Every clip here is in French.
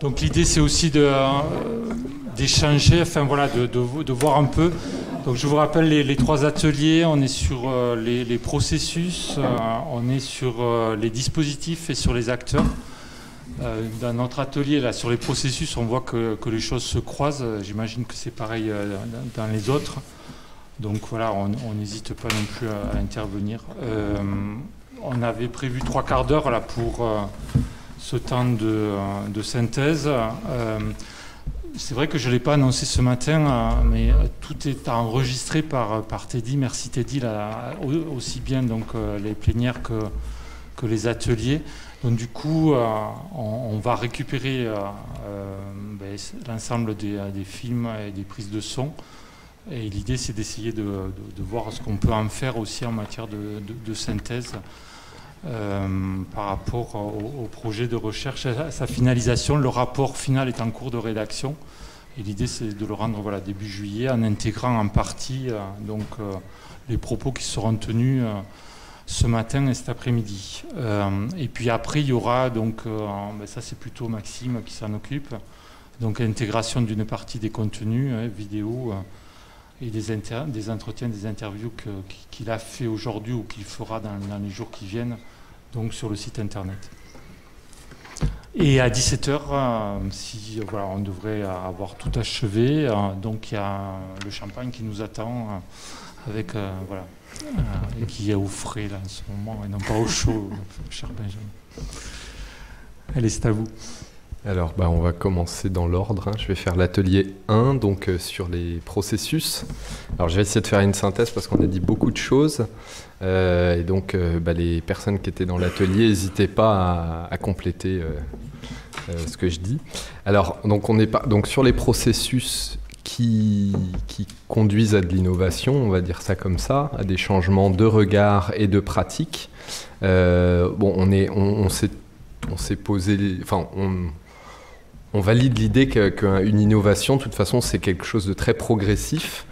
Donc l'idée c'est aussi d'échanger, enfin voilà, de voir un peu. Donc je vous rappelle les trois ateliers, on est sur les processus, on est sur les dispositifs et sur les acteurs. Dans notre atelier, là, sur les processus, on voit que les choses se croisent. J'imagine que c'est pareil dans les autres. Donc voilà, on n'hésite pas non plus à intervenir. On avait prévu 3/4 d'heure là, pour ce temps de synthèse. C'est vrai que je ne l'ai pas annoncé ce matin, mais tout est enregistré par Teddy. Merci Teddy, là, aussi bien donc, les plénières que les ateliers. Donc du coup, on va récupérer l'ensemble des films et des prises de son. Et l'idée, c'est d'essayer de voir ce qu'on peut en faire aussi en matière de synthèse par rapport au projet de recherche, à sa finalisation. Le rapport final est en cours de rédaction. Et l'idée, c'est de le rendre début juillet en intégrant en partie les propos qui seront tenus ce matin et cet après-midi. Et puis après, il y aura, donc, ça c'est plutôt Maxime qui s'en occupe, donc l'intégration d'une partie des contenus, vidéo, et des entretiens, des interviews qu'il a fait aujourd'hui ou qu'il fera dans les jours qui viennent, donc sur le site internet. Et à 17h, on devrait avoir tout achevé, donc il y a le champagne qui nous attend, avec, qui est au frais là en ce moment, et non pas au chaud, cher Benjamin. Allez, c'est à vous. Alors, on va commencer dans l'ordre. Je vais faire l'atelier 1, donc sur les processus. Alors, je vais essayer de faire une synthèse parce qu'on a dit beaucoup de choses. Et donc, les personnes qui étaient dans l'atelier, n'hésitez pas à compléter ce que je dis. Alors, donc sur les processus qui conduisent à de l'innovation, on va dire ça comme ça, à des changements de regard et de pratique. On s'est posé... On valide l'idée qu'une innovation, de toute façon, c'est quelque chose de très progressif,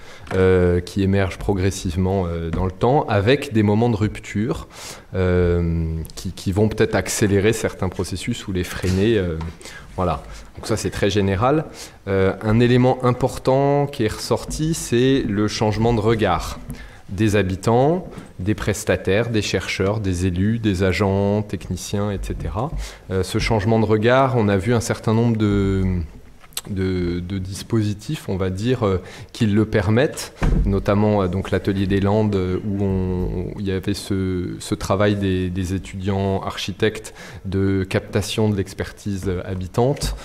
qui émerge progressivement dans le temps, avec des moments de rupture qui vont peut-être accélérer certains processus ou les freiner. Voilà. Donc ça, c'est très général. Un élément important qui est ressorti, c'est le changement de regard des habitants, des prestataires, des chercheurs, des élus, des agents, techniciens, etc. Ce changement de regard, on a vu un certain nombre de dispositifs, on va dire, qui le permettent, notamment donc l'atelier des Landes où il y avait ce travail des étudiants architectes de captation de l'expertise habitante,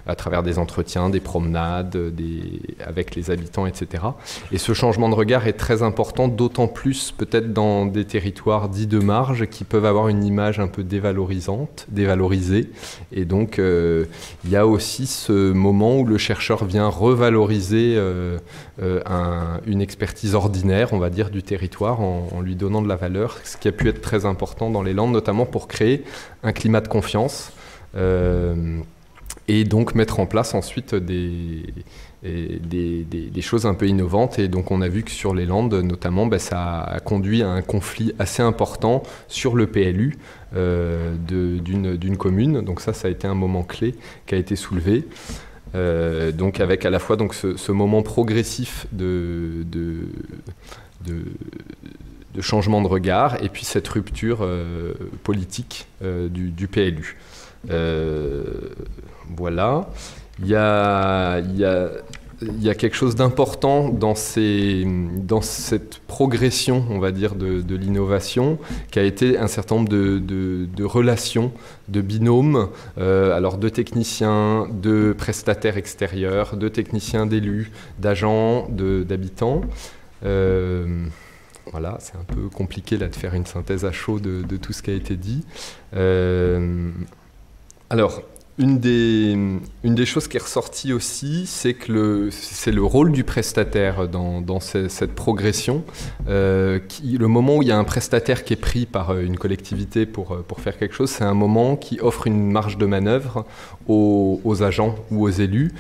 à travers des entretiens, des promenades, avec les habitants, etc. Et ce changement de regard est très important, d'autant plus peut-être dans des territoires dits de marge qui peuvent avoir une image un peu dévalorisée. Et donc, il y a aussi ce moment où le chercheur vient revaloriser une expertise ordinaire, on va dire, du territoire en lui donnant de la valeur, ce qui a pu être très important dans les Landes, notamment pour créer un climat de confiance et donc mettre en place ensuite des choses un peu innovantes. Et donc on a vu que sur les Landes, notamment, ça a conduit à un conflit assez important sur le PLU d'une commune. Donc ça a été un moment clé qui a été soulevé. Donc avec à la fois donc, ce moment progressif de changement de regard et puis cette rupture politique du PLU. Voilà. Il y a quelque chose d'important dans cette progression, on va dire, de l'innovation, qui a été un certain nombre de relations, de binômes, alors de techniciens, de prestataires extérieurs, de techniciens d'élus, d'agents, d'habitants. Voilà, c'est un peu compliqué là de faire une synthèse à chaud de tout ce qui a été dit. Alors, une des choses qui est ressortie aussi, c'est que c'est le rôle du prestataire dans cette progression. Le moment où il y a un prestataire qui est pris par une collectivité pour faire quelque chose, c'est un moment qui offre une marge de manœuvre aux agents ou aux élus,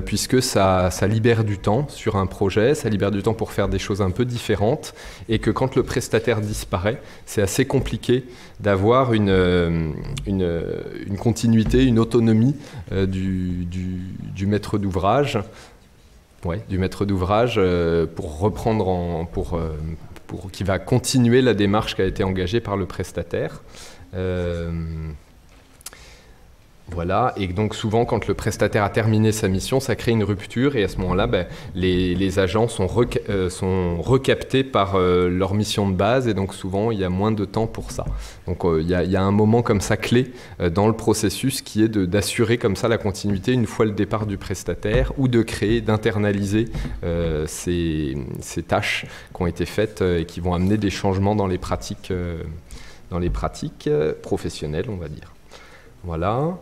puisque ça libère du temps sur un projet, ça libère du temps pour faire des choses un peu différentes, et que quand le prestataire disparaît, c'est assez compliqué d'avoir une continuité, une autonomie du maître d'ouvrage. Ouais, du maître d'ouvrage pour reprendre qui va continuer la démarche qui a été engagée par le prestataire. Voilà, et donc souvent quand le prestataire a terminé sa mission, ça crée une rupture et à ce moment-là, les agents sont recaptés par leur mission de base et donc souvent il y a moins de temps pour ça. Donc il y a un moment comme ça clé dans le processus qui est d'assurer comme ça la continuité une fois le départ du prestataire ou de créer, d'internaliser ces tâches qui ont été faites et qui vont amener des changements dans les pratiques professionnelles, on va dire. Voilà.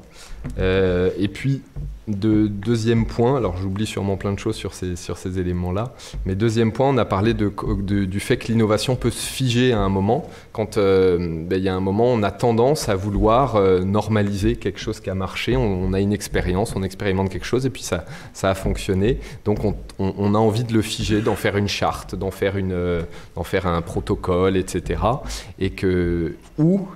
Et puis, deuxième point, alors j'oublie sûrement plein de choses sur ces éléments-là, mais deuxième point, on a parlé du fait que l'innovation peut se figer à un moment. Quand il y a un moment, on a tendance à vouloir normaliser quelque chose qui a marché, on a une expérience, on expérimente quelque chose et puis ça a fonctionné. Donc on a envie de le figer, d'en faire une charte, d'en faire un protocole, etc. Et ou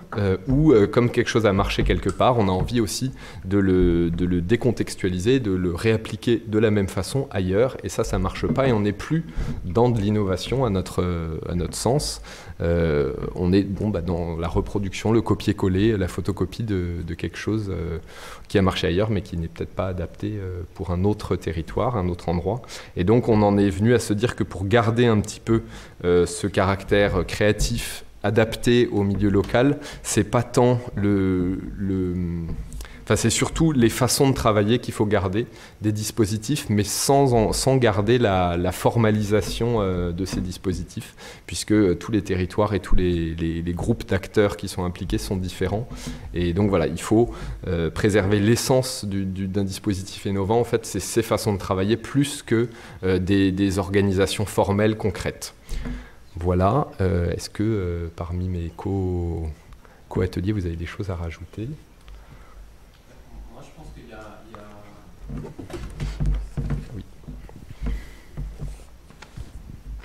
comme quelque chose a marché quelque part, on a envie aussi de le décontextualiser, de le réappliquer de la même façon ailleurs, et ça marche pas, et on n'est plus dans de l'innovation à notre sens. On est dans la reproduction, le copier-coller, la photocopie de quelque chose qui a marché ailleurs, mais qui n'est peut-être pas adapté pour un autre territoire, un autre endroit. Et donc on en est venu à se dire que pour garder un petit peu ce caractère créatif, adapté au milieu local, c'est pas tant c'est surtout les façons de travailler qu'il faut garder, des dispositifs, mais sans garder la formalisation de ces dispositifs, puisque tous les territoires et tous les groupes d'acteurs qui sont impliqués sont différents. Et donc voilà, il faut préserver l'essence d'un dispositif innovant. En fait, c'est ces façons de travailler plus que des organisations formelles concrètes. Voilà. Est-ce que parmi mes co-ateliers, vous avez des choses à rajouter ? Oui.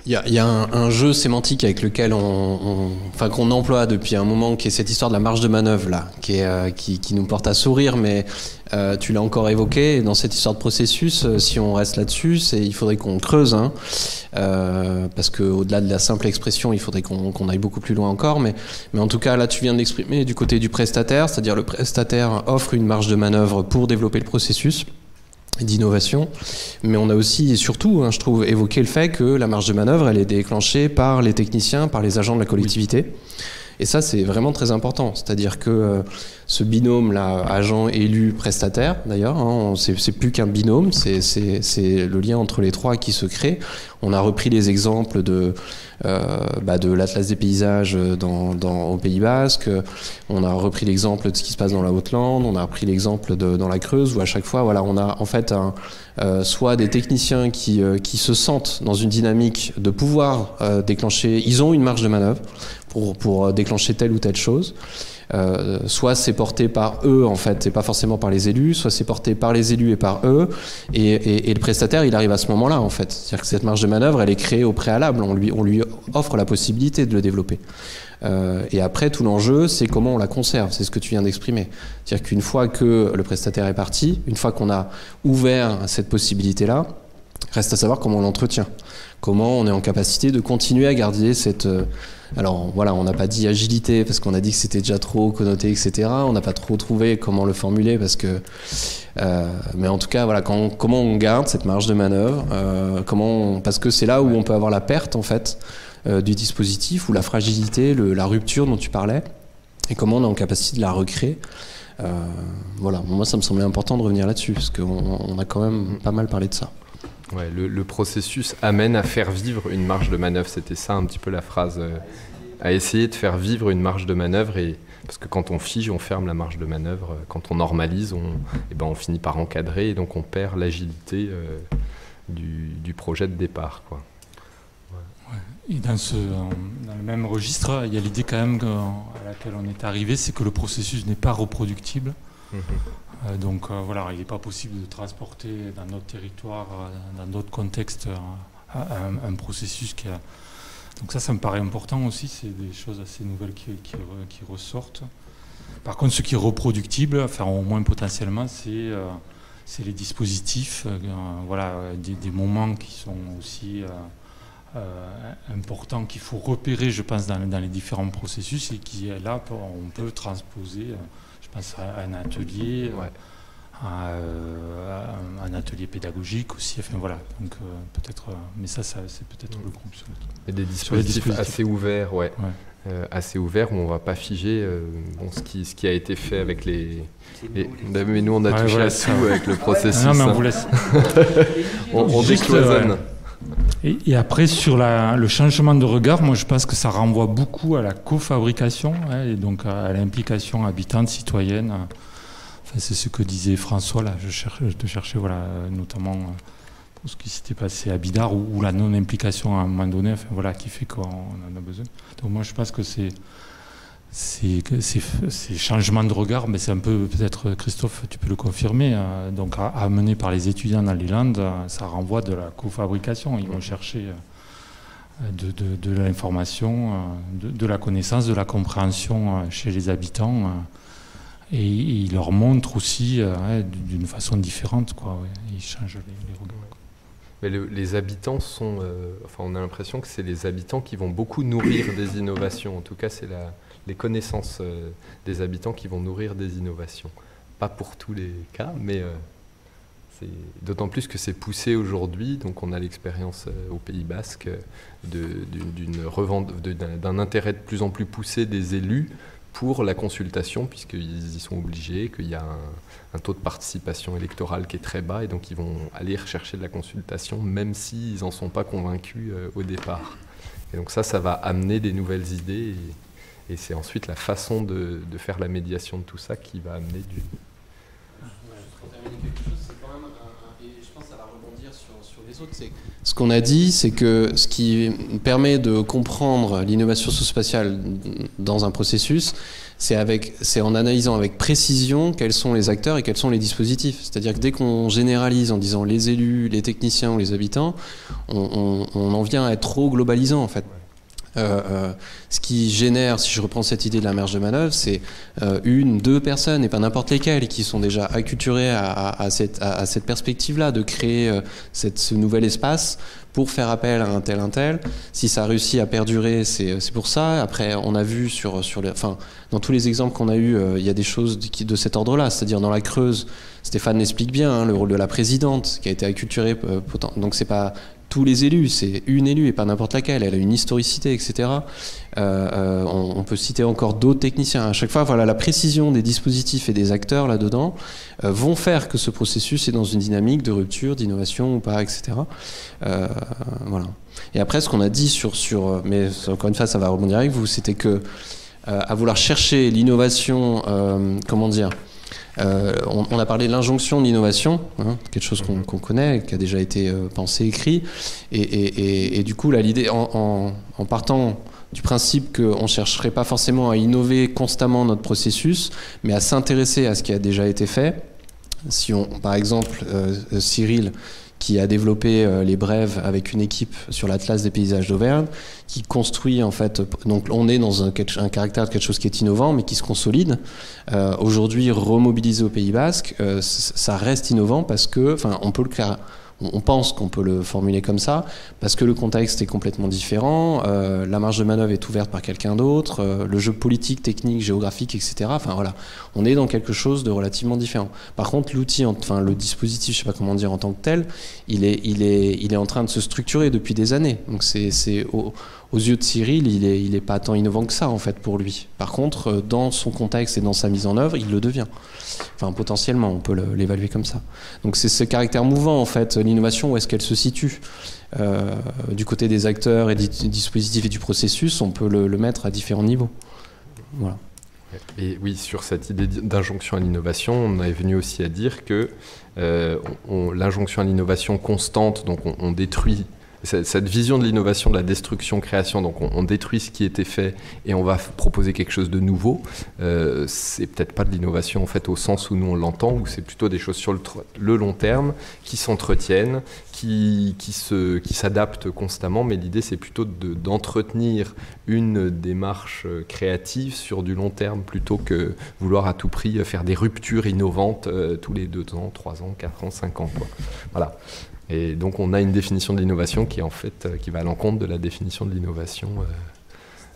Il y a un jeu sémantique avec lequel qu'on emploie depuis un moment, qui est cette histoire de la marge de manœuvre là, qui nous porte à sourire, mais tu l'as encore évoqué dans cette histoire de processus. Si on reste là-dessus, il faudrait qu'on creuse, parce que au-delà de la simple expression, il faudrait qu'on aille beaucoup plus loin encore. Mais en tout cas, là, tu viens de l'exprimer du côté du prestataire, c'est-à-dire le prestataire offre une marge de manœuvre pour développer le processus d'innovation, mais on a aussi et surtout, je trouve, évoqué le fait que la marge de manœuvre, elle est déclenchée par les techniciens, par les agents de la collectivité. Oui. Et ça, c'est vraiment très important. C'est-à-dire que ce binôme-là, agent, élu, prestataire, d'ailleurs, c'est plus qu'un binôme, c'est le lien entre les trois qui se crée. On a repris les exemples de l'Atlas des paysages au Pays Basque. On a repris l'exemple de ce qui se passe dans la Haute-Lande. On a repris l'exemple dans la Creuse, où à chaque fois, on a en fait soit des techniciens qui se sentent dans une dynamique de pouvoir déclencher. Ils ont une marge de manœuvre pour déclencher telle ou telle chose. Soit c'est porté par eux, en fait, c'est pas forcément par les élus, soit c'est porté par les élus et par eux, et le prestataire, il arrive à ce moment-là, en fait. C'est-à-dire que cette marge de manœuvre, elle est créée au préalable, on lui offre la possibilité de le développer. Et après, tout l'enjeu, c'est comment on la conserve, c'est ce que tu viens d'exprimer. C'est-à-dire qu'une fois que le prestataire est parti, une fois qu'on a ouvert cette possibilité-là, reste à savoir comment on l'entretient, comment on est en capacité de continuer à garder cette... Alors voilà, on n'a pas dit agilité parce qu'on a dit que c'était déjà trop connoté, etc. On n'a pas trop trouvé comment le formuler parce que... mais en tout cas, voilà, comment on garde cette marge de manœuvre, parce que c'est là où on peut avoir la perte, en fait, du dispositif, ou la fragilité, la rupture dont tu parlais, et comment on est en capacité de la recréer. Voilà, moi ça me semblait important de revenir là-dessus parce qu'on a quand même pas mal parlé de ça. Ouais, le processus amène à faire vivre une marge de manœuvre. C'était ça un petit peu la phrase, à essayer de faire vivre une marge de manœuvre. Parce que quand on fige, on ferme la marge de manœuvre. Quand on normalise, on finit par encadrer et donc on perd l'agilité du projet de départ, quoi. Ouais. Et dans le même registre, il y a l'idée quand même à laquelle on est arrivé, c'est que le processus n'est pas reproductible. Donc voilà, il n'est pas possible de transporter dans notre territoire, dans d'autres contextes, un processus qui a... Donc ça me paraît important aussi, c'est des choses assez nouvelles qui ressortent. Par contre, ce qui est reproductible, enfin au moins potentiellement, c'est les dispositifs, des moments qui sont aussi importants, qu'il faut repérer, je pense, dans les différents processus, et qui, là, on peut transposer, je pense, à un atelier, à un atelier pédagogique aussi, enfin voilà, donc peut-être, mais ça c'est peut-être le groupe. Et des dispositifs assez ouverts, assez ouverts, où on ne va pas figer ce qui a été fait avec les... Mais nous on a touché à tout avec le processus. Non, mais on vous laisse. on décloisonne. Et après, sur le changement de regard, moi je pense que ça renvoie beaucoup à la cofabrication, et donc à l'implication habitante, citoyenne. Enfin, c'est ce que disait François, là, je cherchais notamment pour ce qui s'était passé à Bidart, ou la non-implication à un moment donné, enfin, voilà, qui fait qu'on en a besoin. Donc moi je pense que ces changements de regard, mais c'est un peu, peut-être Christophe, tu peux le confirmer, donc amené par les étudiants dans les Landes, ça renvoie de la cofabrication. Ils vont chercher de l'information, de la connaissance, de la compréhension chez les habitants. Et il leur montre aussi d'une façon différente, Ils changent les regards. Mais les habitants sont... on a l'impression que c'est les habitants qui vont beaucoup nourrir des innovations. En tout cas, c'est les connaissances des habitants qui vont nourrir des innovations. Pas pour tous les cas, mais c'est d'autant plus que c'est poussé aujourd'hui. Donc on a l'expérience au Pays Basque d'un intérêt de plus en plus poussé des élus pour la consultation, puisqu'ils y sont obligés, qu'il y a un taux de participation électorale qui est très bas, et donc ils vont aller rechercher de la consultation, même s'ils n'en sont pas convaincus au départ. Et donc ça va amener des nouvelles idées, et c'est ensuite la façon de faire la médiation de tout ça qui va amener du... Ce qu'on a dit, c'est que ce qui permet de comprendre l'innovation sous-spatiale dans un processus, c'est en analysant avec précision quels sont les acteurs et quels sont les dispositifs. C'est-à-dire que dès qu'on généralise en disant les élus, les techniciens ou les habitants, on en vient à être trop globalisant en fait. Ce qui génère, si je reprends cette idée de la marge de manœuvre, c'est une, deux personnes, et pas n'importe lesquelles, qui sont déjà acculturées à cette perspective-là, de créer ce nouvel espace pour faire appel à un tel. Si ça réussit à perdurer, c'est pour ça. Après, on a vu dans tous les exemples qu'on a eus, il y a des choses de cet ordre-là. C'est-à-dire dans la Creuse, Stéphane l'explique bien, le rôle de la présidente, qui a été acculturée. Donc c'est pas tous les élus, c'est une élue et pas n'importe laquelle, elle a une historicité, etc. On peut citer encore d'autres techniciens. À chaque fois, la précision des dispositifs et des acteurs là-dedans vont faire que ce processus est dans une dynamique de rupture, d'innovation ou pas, etc. Et après, ce qu'on a dit mais encore une fois, ça va rebondir avec vous, c'était que à vouloir chercher l'innovation, on a parlé de l'injonction d'innovation, quelque chose qu'on connaît, qui a déjà été pensé, écrit, et du coup là l'idée, en partant du principe qu'on ne chercherait pas forcément à innover constamment notre processus, mais à s'intéresser à ce qui a déjà été fait. Si par exemple, Cyril, qui a développé les brèves avec une équipe sur l'Atlas des paysages d'Auvergne, qui construit en fait, donc on est dans un caractère de quelque chose qui est innovant mais qui se consolide. Aujourd'hui, remobilisé au Pays Basque, ça reste innovant parce que, on pense qu'on peut le formuler comme ça, parce que le contexte est complètement différent, la marge de manœuvre est ouverte par quelqu'un d'autre, le jeu politique, technique, géographique, etc. On est dans quelque chose de relativement différent. Par contre, l'outil, le dispositif, je sais pas comment dire en tant que tel, il est en train de se structurer depuis des années. Donc aux yeux de Cyril, il est pas tant innovant que ça en fait pour lui. Par contre, dans son contexte et dans sa mise en œuvre, il le devient. Potentiellement, on peut l'évaluer comme ça. Donc c'est ce caractère mouvant en fait, l'innovation, où est-ce qu'elle se situe du côté des acteurs et du dispositif et du processus, on peut le mettre à différents niveaux. Voilà. Et oui, sur cette idée d'injonction à l'innovation, on est venu aussi à dire que l'injonction à l'innovation constante, donc on détruit cette vision de l'innovation, de la destruction-création, donc on détruit ce qui était fait et on va proposer quelque chose de nouveau, c'est peut-être pas de l'innovation en fait au sens où nous on l'entend, où c'est plutôt des choses sur le long terme, qui s'entretiennent, qui s'adaptent constamment, mais l'idée c'est plutôt d'entretenir une démarche créative sur du long terme plutôt que vouloir à tout prix faire des ruptures innovantes tous les 2 ans, 3 ans, 4 ans, 5 ans, quoi. Voilà. Et donc on a une définition de l'innovation qui est en fait qui va à l'encontre de la définition de l'innovation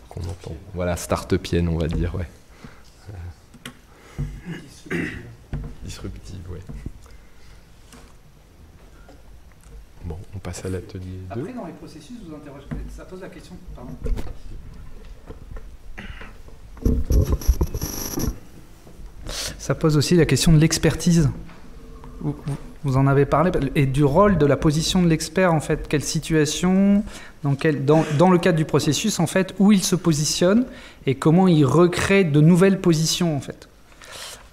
qu'on entend. Voilà, start-upienne, on va dire, ouais. Disruptive, ouais. Bon, on passe à l'atelier 2. Après, dans les processus, vous interrogez, ça pose la question, pardon. Ça pose aussi la question de l'expertise. Vous en avez parlé, et du rôle de la position de l'expert, en fait, quelle situation, dans le cadre du processus, en fait, où il se positionne et comment il recrée de nouvelles positions, en fait,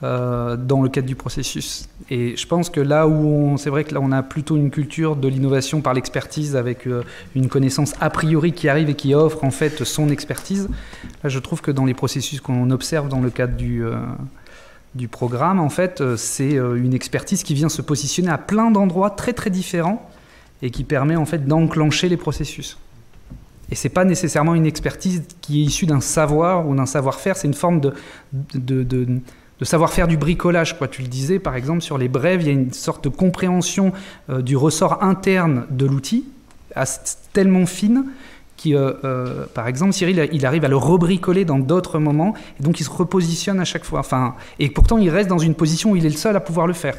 dans le cadre du processus. Et je pense que là où c'est vrai que là on a plutôt une culture de l'innovation par l'expertise avec une connaissance a priori qui arrive et qui offre en fait son expertise. Là, je trouve que dans les processus qu'on observe dans le cadre du programme, en fait, c'est une expertise qui vient se positionner à plein d'endroits très très différents et qui permet en fait d'enclencher les processus. Et c'est pas nécessairement une expertise qui est issue d'un savoir ou d'un savoir-faire, c'est une forme de savoir-faire du bricolage, quoi. Tu le disais, par exemple, sur les brèves, il y a une sorte de compréhension du ressort interne de l'outil, tellement fine, qui, par exemple, Cyril, il arrive à le rebricoler dans d'autres moments, et donc il se repositionne à chaque fois. Enfin, et pourtant, il reste dans une position où il est le seul à pouvoir le faire.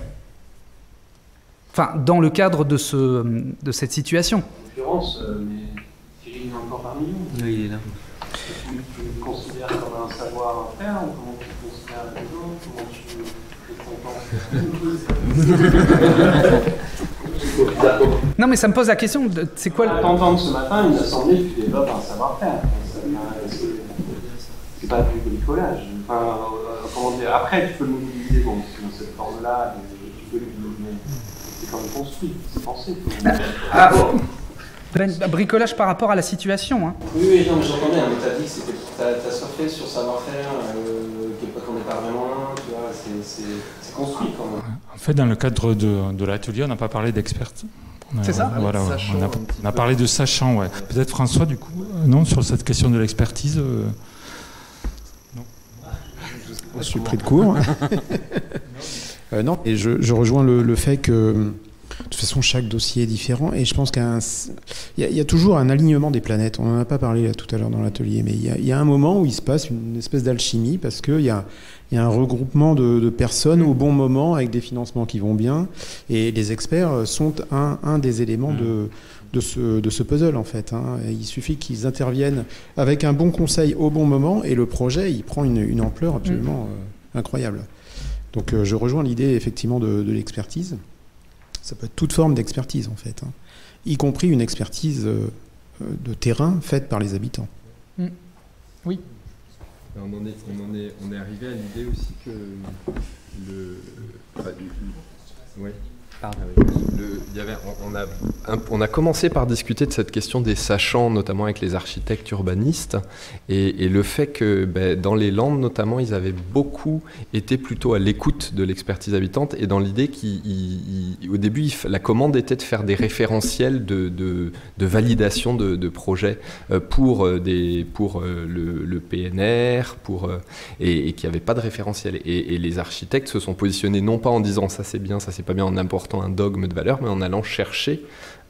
Enfin, dans le cadre de cette situation. En l'occurrence, mais Cyril est encore parmi nous. Oui, il est là. Tu le considères comme un savoir-faire ou comment tu considères les autres? Comment tu es content? Non, mais ça me pose la question, c'est quoi le... T'entendre ce matin, il m'a semblé que tu développes un savoir-faire. C'est pas du bricolage. Enfin, comment dire, après, tu peux le mobiliser sous cette forme-là, tu peux mais c'est quand même construit, c'est pensé. Bricolage par rapport à la situation. Hein. Oui, non, mais j'entendais, mais t'as dit que t'as surfé sur savoir-faire, qu'on n'est pas vraiment loin, tu vois, c'est construit quand même. En fait, dans le cadre de l'atelier, on n'a pas parlé d'expert. C'est ça, voilà, on a parlé de sachant, ouais. Peut-être François, du coup, non, sur cette question de l'expertise. Non. Je suis pris de court. Non, et je rejoins le fait que de toute façon, chaque dossier est différent et je pense qu'il y a toujours un alignement des planètes. On n'en a pas parlé là, tout à l'heure dans l'atelier, mais il y a un moment où il se passe une espèce d'alchimie parce qu'il y a un regroupement de personnes au bon moment avec des financements qui vont bien et les experts sont un des éléments de ce puzzle en fait. Hein. Il suffit qu'ils interviennent avec un bon conseil au bon moment et le projet il prend une ampleur absolument incroyable. Donc je rejoins l'idée effectivement de l'expertise. Ça peut être toute forme d'expertise en fait, hein. Y compris une expertise de terrain faite par les habitants. Oui. On est arrivé à l'idée aussi que ouais. On a commencé par discuter de cette question des sachants, notamment avec les architectes urbanistes, et le fait que dans les Landes notamment, ils avaient beaucoup été plutôt à l'écoute de l'expertise habitante, et dans l'idée qu'au début, la commande était de faire des référentiels de validation de projets pour le PNR, et qu'il n'y avait pas de référentiel. Et les architectes se sont positionnés non pas en disant ça c'est bien, ça c'est pas bien, en apportant un dogme de valeur, mais en allant chercher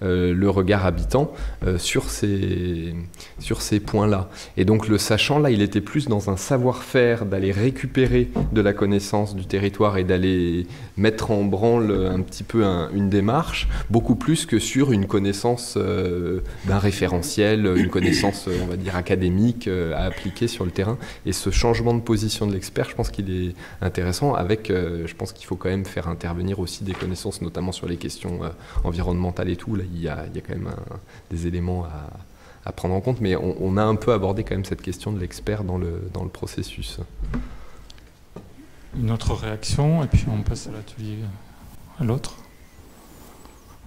le regard habitant sur ces points-là. Et donc le sachant, là, il était plus dans un savoir-faire d'aller récupérer de la connaissance du territoire et d'aller mettre en branle un petit peu une démarche, beaucoup plus que sur une connaissance d'un référentiel, une connaissance, on va dire, académique à appliquer sur le terrain. Et ce changement de position de l'expert, je pense qu'il est intéressant avec, je pense qu'il faut quand même faire intervenir aussi des connaissances, notamment sur les questions environnementales et tout. Là, il y a quand même des éléments à prendre en compte, mais on a un peu abordé quand même cette question de l'expert dans le processus. Une autre réaction, et puis on passe à l'atelier à l'autre.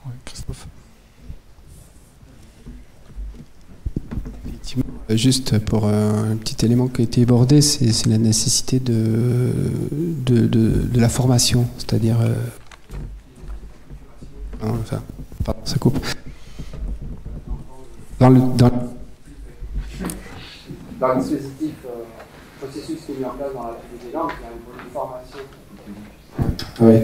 Ouais, Christophe. Juste pour un petit élément qui a été abordé, c'est la nécessité de la formation, c'est-à-dire... enfin, pardon, ça coupe. Dans le dispositif processus qui est mis en place dans la des langues, il y a une formation. Oui.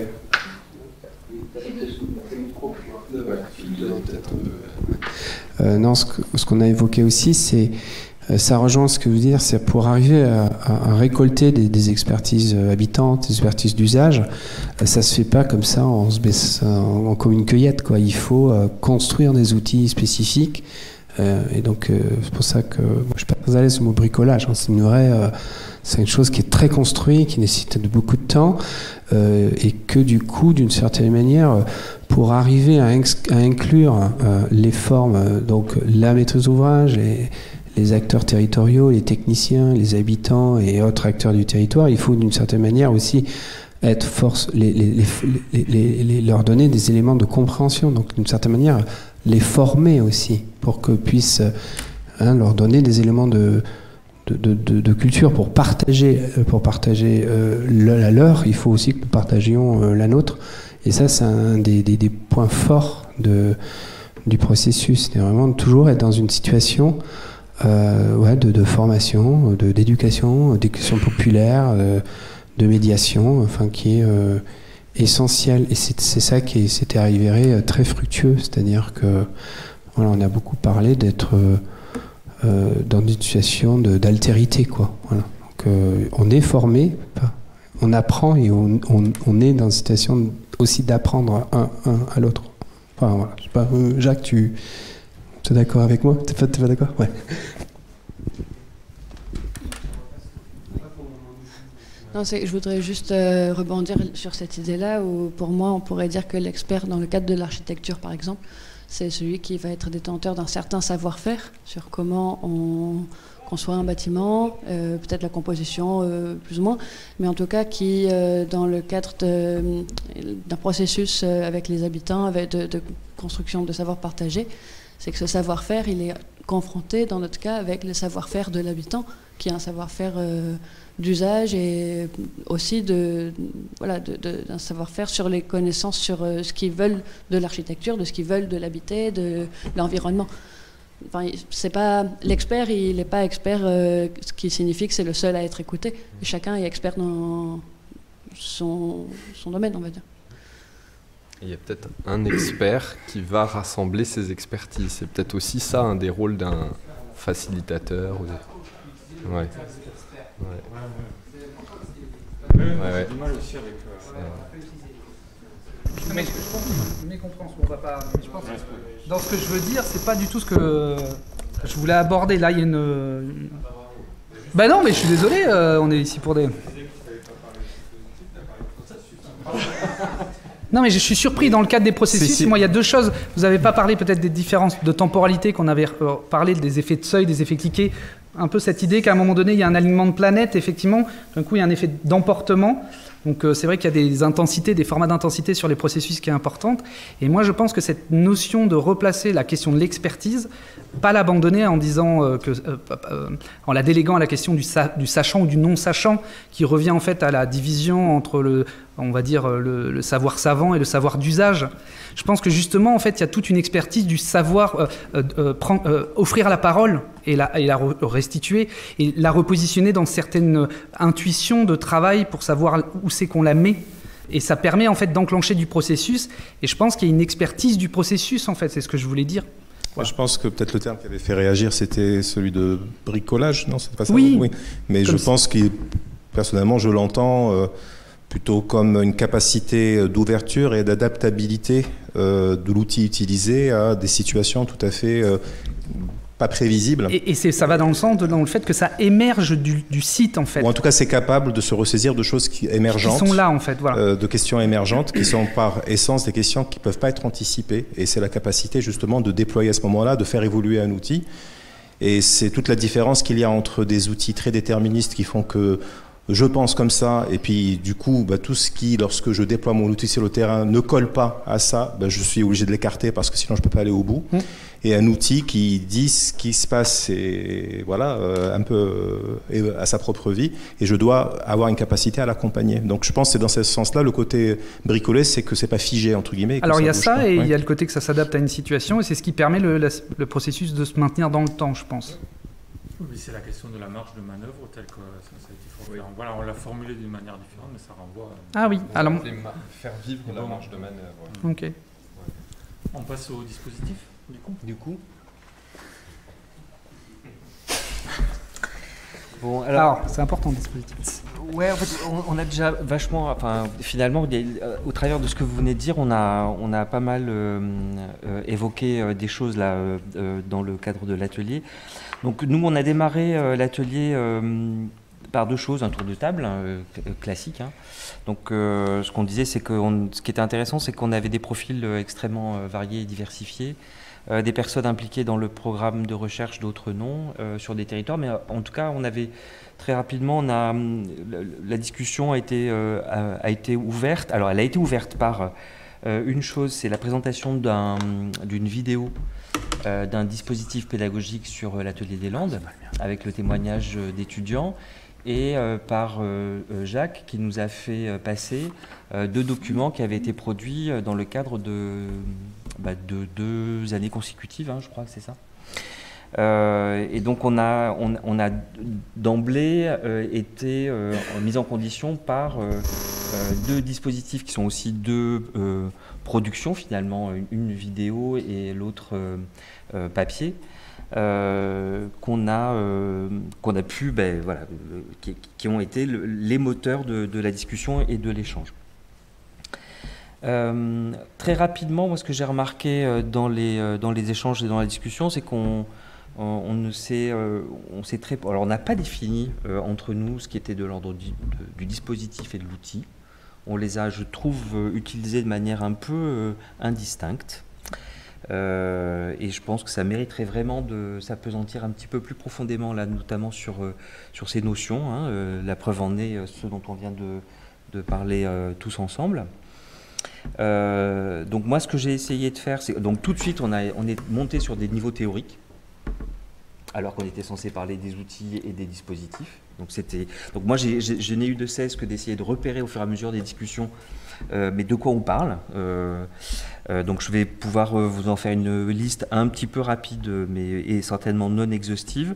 Non, ce qu'on a évoqué aussi, c'est ça rejoint ce que vous dire, c'est pour arriver à récolter des expertises habitantes, des expertises d'usage, ça se fait pas comme ça en se baissant comme une cueillette, quoi. Il faut construire des outils spécifiques. Et donc c'est pour ça que moi, je suis pas très à l'aise sur le mot bricolage. Hein. C'est une chose qui est très construite, qui nécessite de beaucoup de temps, et que du coup, d'une certaine manière, pour arriver à inclure les formes, donc la maîtrise d'ouvrage et les acteurs territoriaux, les techniciens, les habitants et autres acteurs du territoire, il faut d'une certaine manière aussi être leur donner des éléments de compréhension, donc d'une certaine manière les former aussi pour que puissent leur donner des éléments de culture pour partager la leur. Il faut aussi que nous partagions la nôtre, et ça c'est un des points forts du processus, c'est vraiment toujours être dans une situation de formation, d'éducation populaire, de médiation, enfin qui est essentiel. Et c'est ça qui s'était avéré très fructueux, c'est-à-dire que voilà, on a beaucoup parlé d'être dans une situation d'altérité, quoi. Voilà. Donc on est formé, on apprend et on est dans une situation aussi d'apprendre un à l'autre. Enfin voilà, je sais pas, Jacques, tu es d'accord avec moi? T'es pas d'accord? Ouais. Non, je voudrais juste rebondir sur cette idée-là, où pour moi, on pourrait dire que l'expert, dans le cadre de l'architecture, par exemple, c'est celui qui va être détenteur d'un certain savoir-faire sur comment on construit un bâtiment, peut-être la composition, plus ou moins, mais en tout cas qui, dans le cadre d'un processus avec les habitants, de construction de savoir partagé, c'est que ce savoir-faire, il est confronté, dans notre cas, avec le savoir-faire de l'habitant, qui est un savoir-faire d'usage et aussi d'un savoir-faire sur les connaissances sur ce qu'ils veulent de l'architecture, de ce qu'ils veulent de l'habité, de l'environnement. Enfin, c'est pas l'expert, il n'est pas expert, ce qui signifie que c'est le seul à être écouté. Chacun est expert dans son domaine, on va dire. Il y a peut-être un expert qui va rassembler ses expertises. C'est peut-être aussi ça, un des rôles d'un facilitateur. Ouais. J'ai du mal aussi avec... Mais mes compréhensions, on va pas... Je pense que dans ce que je veux dire, c'est pas du tout ce que je voulais aborder. Là, il y a une... Bah non, mais je suis désolé, on est ici pour des... Non, mais je suis surpris dans le cadre des processus. Moi, il y a deux choses. Vous n'avez pas parlé peut-être des différences de temporalité qu'on avait parlé, des effets de seuil, des effets cliqués. Un peu cette idée qu'à un moment donné, il y a un alignement de planète, effectivement. D'un coup, il y a un effet d'emportement. Donc, c'est vrai qu'il y a des intensités, des formats d'intensité sur les processus qui est importante. Et moi, je pense que cette notion de replacer la question de l'expertise, pas l'abandonner en disant en la déléguant à la question du sachant ou du non-sachant, qui revient en fait à la division entre le savoir savant et le savoir d'usage. Je pense que justement, en fait, il y a toute une expertise du savoir offrir la parole et la restituer et la repositionner dans certaines intuitions de travail pour savoir où c'est qu'on la met. Et ça permet en fait d'enclencher du processus. Et je pense qu'il y a une expertise du processus, en fait, c'est ce que je voulais dire. Voilà. Je pense que peut-être le terme qui avait fait réagir, c'était celui de bricolage, non? C'est pas ça? Oui. Mais je pense que, personnellement, je l'entends plutôt comme une capacité d'ouverture et d'adaptabilité de l'outil utilisé à des situations tout à fait pas prévisibles. Et ça va dans le sens, dans le fait que ça émerge du site, en fait. Ou en tout cas, c'est capable de se ressaisir de choses émergentes. Qui sont là, en fait, voilà. De questions émergentes, qui sont par essence des questions qui ne peuvent pas être anticipées. Et c'est la capacité, justement, de déployer à ce moment-là, de faire évoluer un outil. Et c'est toute la différence qu'il y a entre des outils très déterministes qui font que je pense comme ça, et puis du coup, tout ce qui, lorsque je déploie mon outil sur le terrain, ne colle pas à ça, je suis obligé de l'écarter parce que sinon je ne peux pas aller au bout. Et un outil qui dit ce qui se passe, et voilà, un peu à sa propre vie, et je dois avoir une capacité à l'accompagner. Donc je pense que c'est dans ce sens-là, le côté bricolé, c'est que c'est pas figé, entre guillemets. Alors il y a ça, et il y a le côté que ça s'adapte à une situation, et c'est ce qui permet le processus de se maintenir dans le temps, je pense. Oui, c'est la question de la marge de manœuvre telle que ça a été formulé. Voilà, on l'a formulé d'une manière différente, mais ça renvoie... Ah oui, alors... Faire vivre la marge de manœuvre. Ok. Ouais. On passe au dispositif, du coup. Bon, alors c'est important le dispositif. Ouais, en fait, on a déjà vachement, finalement, au travers de ce que vous venez de dire, on a pas mal évoqué des choses là dans le cadre de l'atelier. Donc nous, on a démarré l'atelier par deux choses, un tour de table classique. Donc ce qu'on disait, c'est que ce qui était intéressant, c'est qu'on avait des profils extrêmement variés et diversifiés. Des personnes impliquées dans le programme de recherche, d'autres non, sur des territoires. Mais en tout cas, on avait très rapidement, la discussion a été ouverte. Alors, elle a été ouverte par une chose, c'est la présentation d'une vidéo d'un dispositif pédagogique sur l'atelier des Landes, avec le témoignage d'étudiants, et par Jacques, qui nous a fait passer deux documents qui avaient été produits dans le cadre de 2 années consécutives, je crois que c'est ça. Et donc on a d'emblée été mis en condition par deux dispositifs qui sont aussi deux productions finalement, une vidéo et l'autre papier, qu'on a pu, qui ont été les moteurs de la discussion et de l'échange. Très rapidement, moi, ce que j'ai remarqué dans les échanges et dans la discussion, c'est qu'on sait très... Alors, on n'a pas défini entre nous ce qui était de l'ordre du dispositif et de l'outil. On les a, je trouve, utilisés de manière un peu indistincte. Et je pense que ça mériterait vraiment de s'appesantir un petit peu plus profondément, là, notamment sur ces notions. La preuve en est ce dont on vient de parler tous ensemble. Donc moi, ce que j'ai essayé de faire, c'est donc tout de suite on est monté sur des niveaux théoriques, alors qu'on était censé parler des outils et des dispositifs. Donc moi je n'ai eu de cesse que d'essayer de repérer au fur et à mesure des discussions, mais de quoi on parle. Donc je vais pouvoir vous en faire une liste un petit peu rapide, et certainement non exhaustive.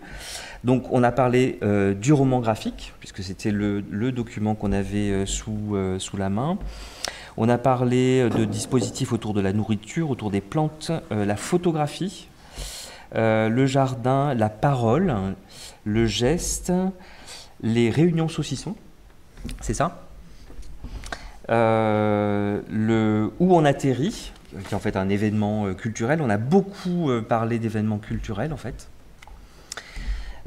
Donc on a parlé du roman graphique, puisque c'était le document qu'on avait sous la main. On a parlé de dispositifs autour de la nourriture, autour des plantes, la photographie, le jardin, la parole, le geste, les réunions saucissons, c'est ça, où on atterrit, qui est en fait un événement culturel. On a beaucoup parlé d'événements culturels en fait.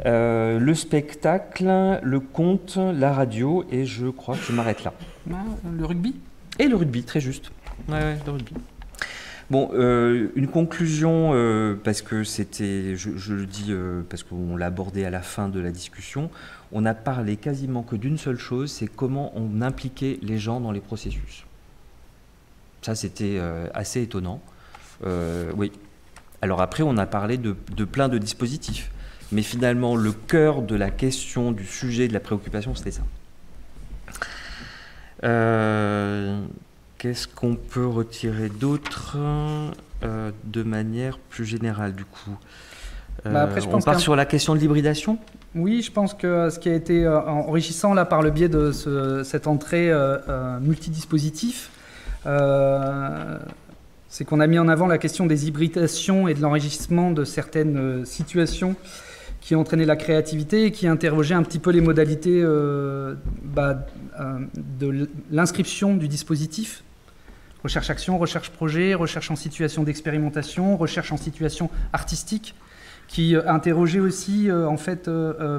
Le spectacle, le conte, la radio, et je crois que je m'arrête là. Le rugby ? Et le rugby, très juste. Ouais, le rugby. Bon, une conclusion, parce que c'était, je le dis, parce qu'on l'a abordé à la fin de la discussion, on a parlé quasiment que d'une seule chose, c'est comment on impliquait les gens dans les processus. Ça, c'était assez étonnant. Oui. Alors après, on a parlé de plein de dispositifs, mais finalement, le cœur de la question, du sujet, de la préoccupation, c'était ça. Qu'est-ce qu'on peut retirer d'autre de manière plus générale du coup après, je pense on part sur la question de l'hybridation. Oui, je pense que ce qui a été enrichissant là par le biais de cette entrée multidispositif, c'est qu'on a mis en avant la question des hybridations et de l'enrichissement de certaines situations qui entraînaient la créativité et qui interrogeaient un petit peu les modalités de l'inscription du dispositif. Recherche-action, recherche-projet, recherche en situation d'expérimentation, recherche en situation artistique, qui interrogeait aussi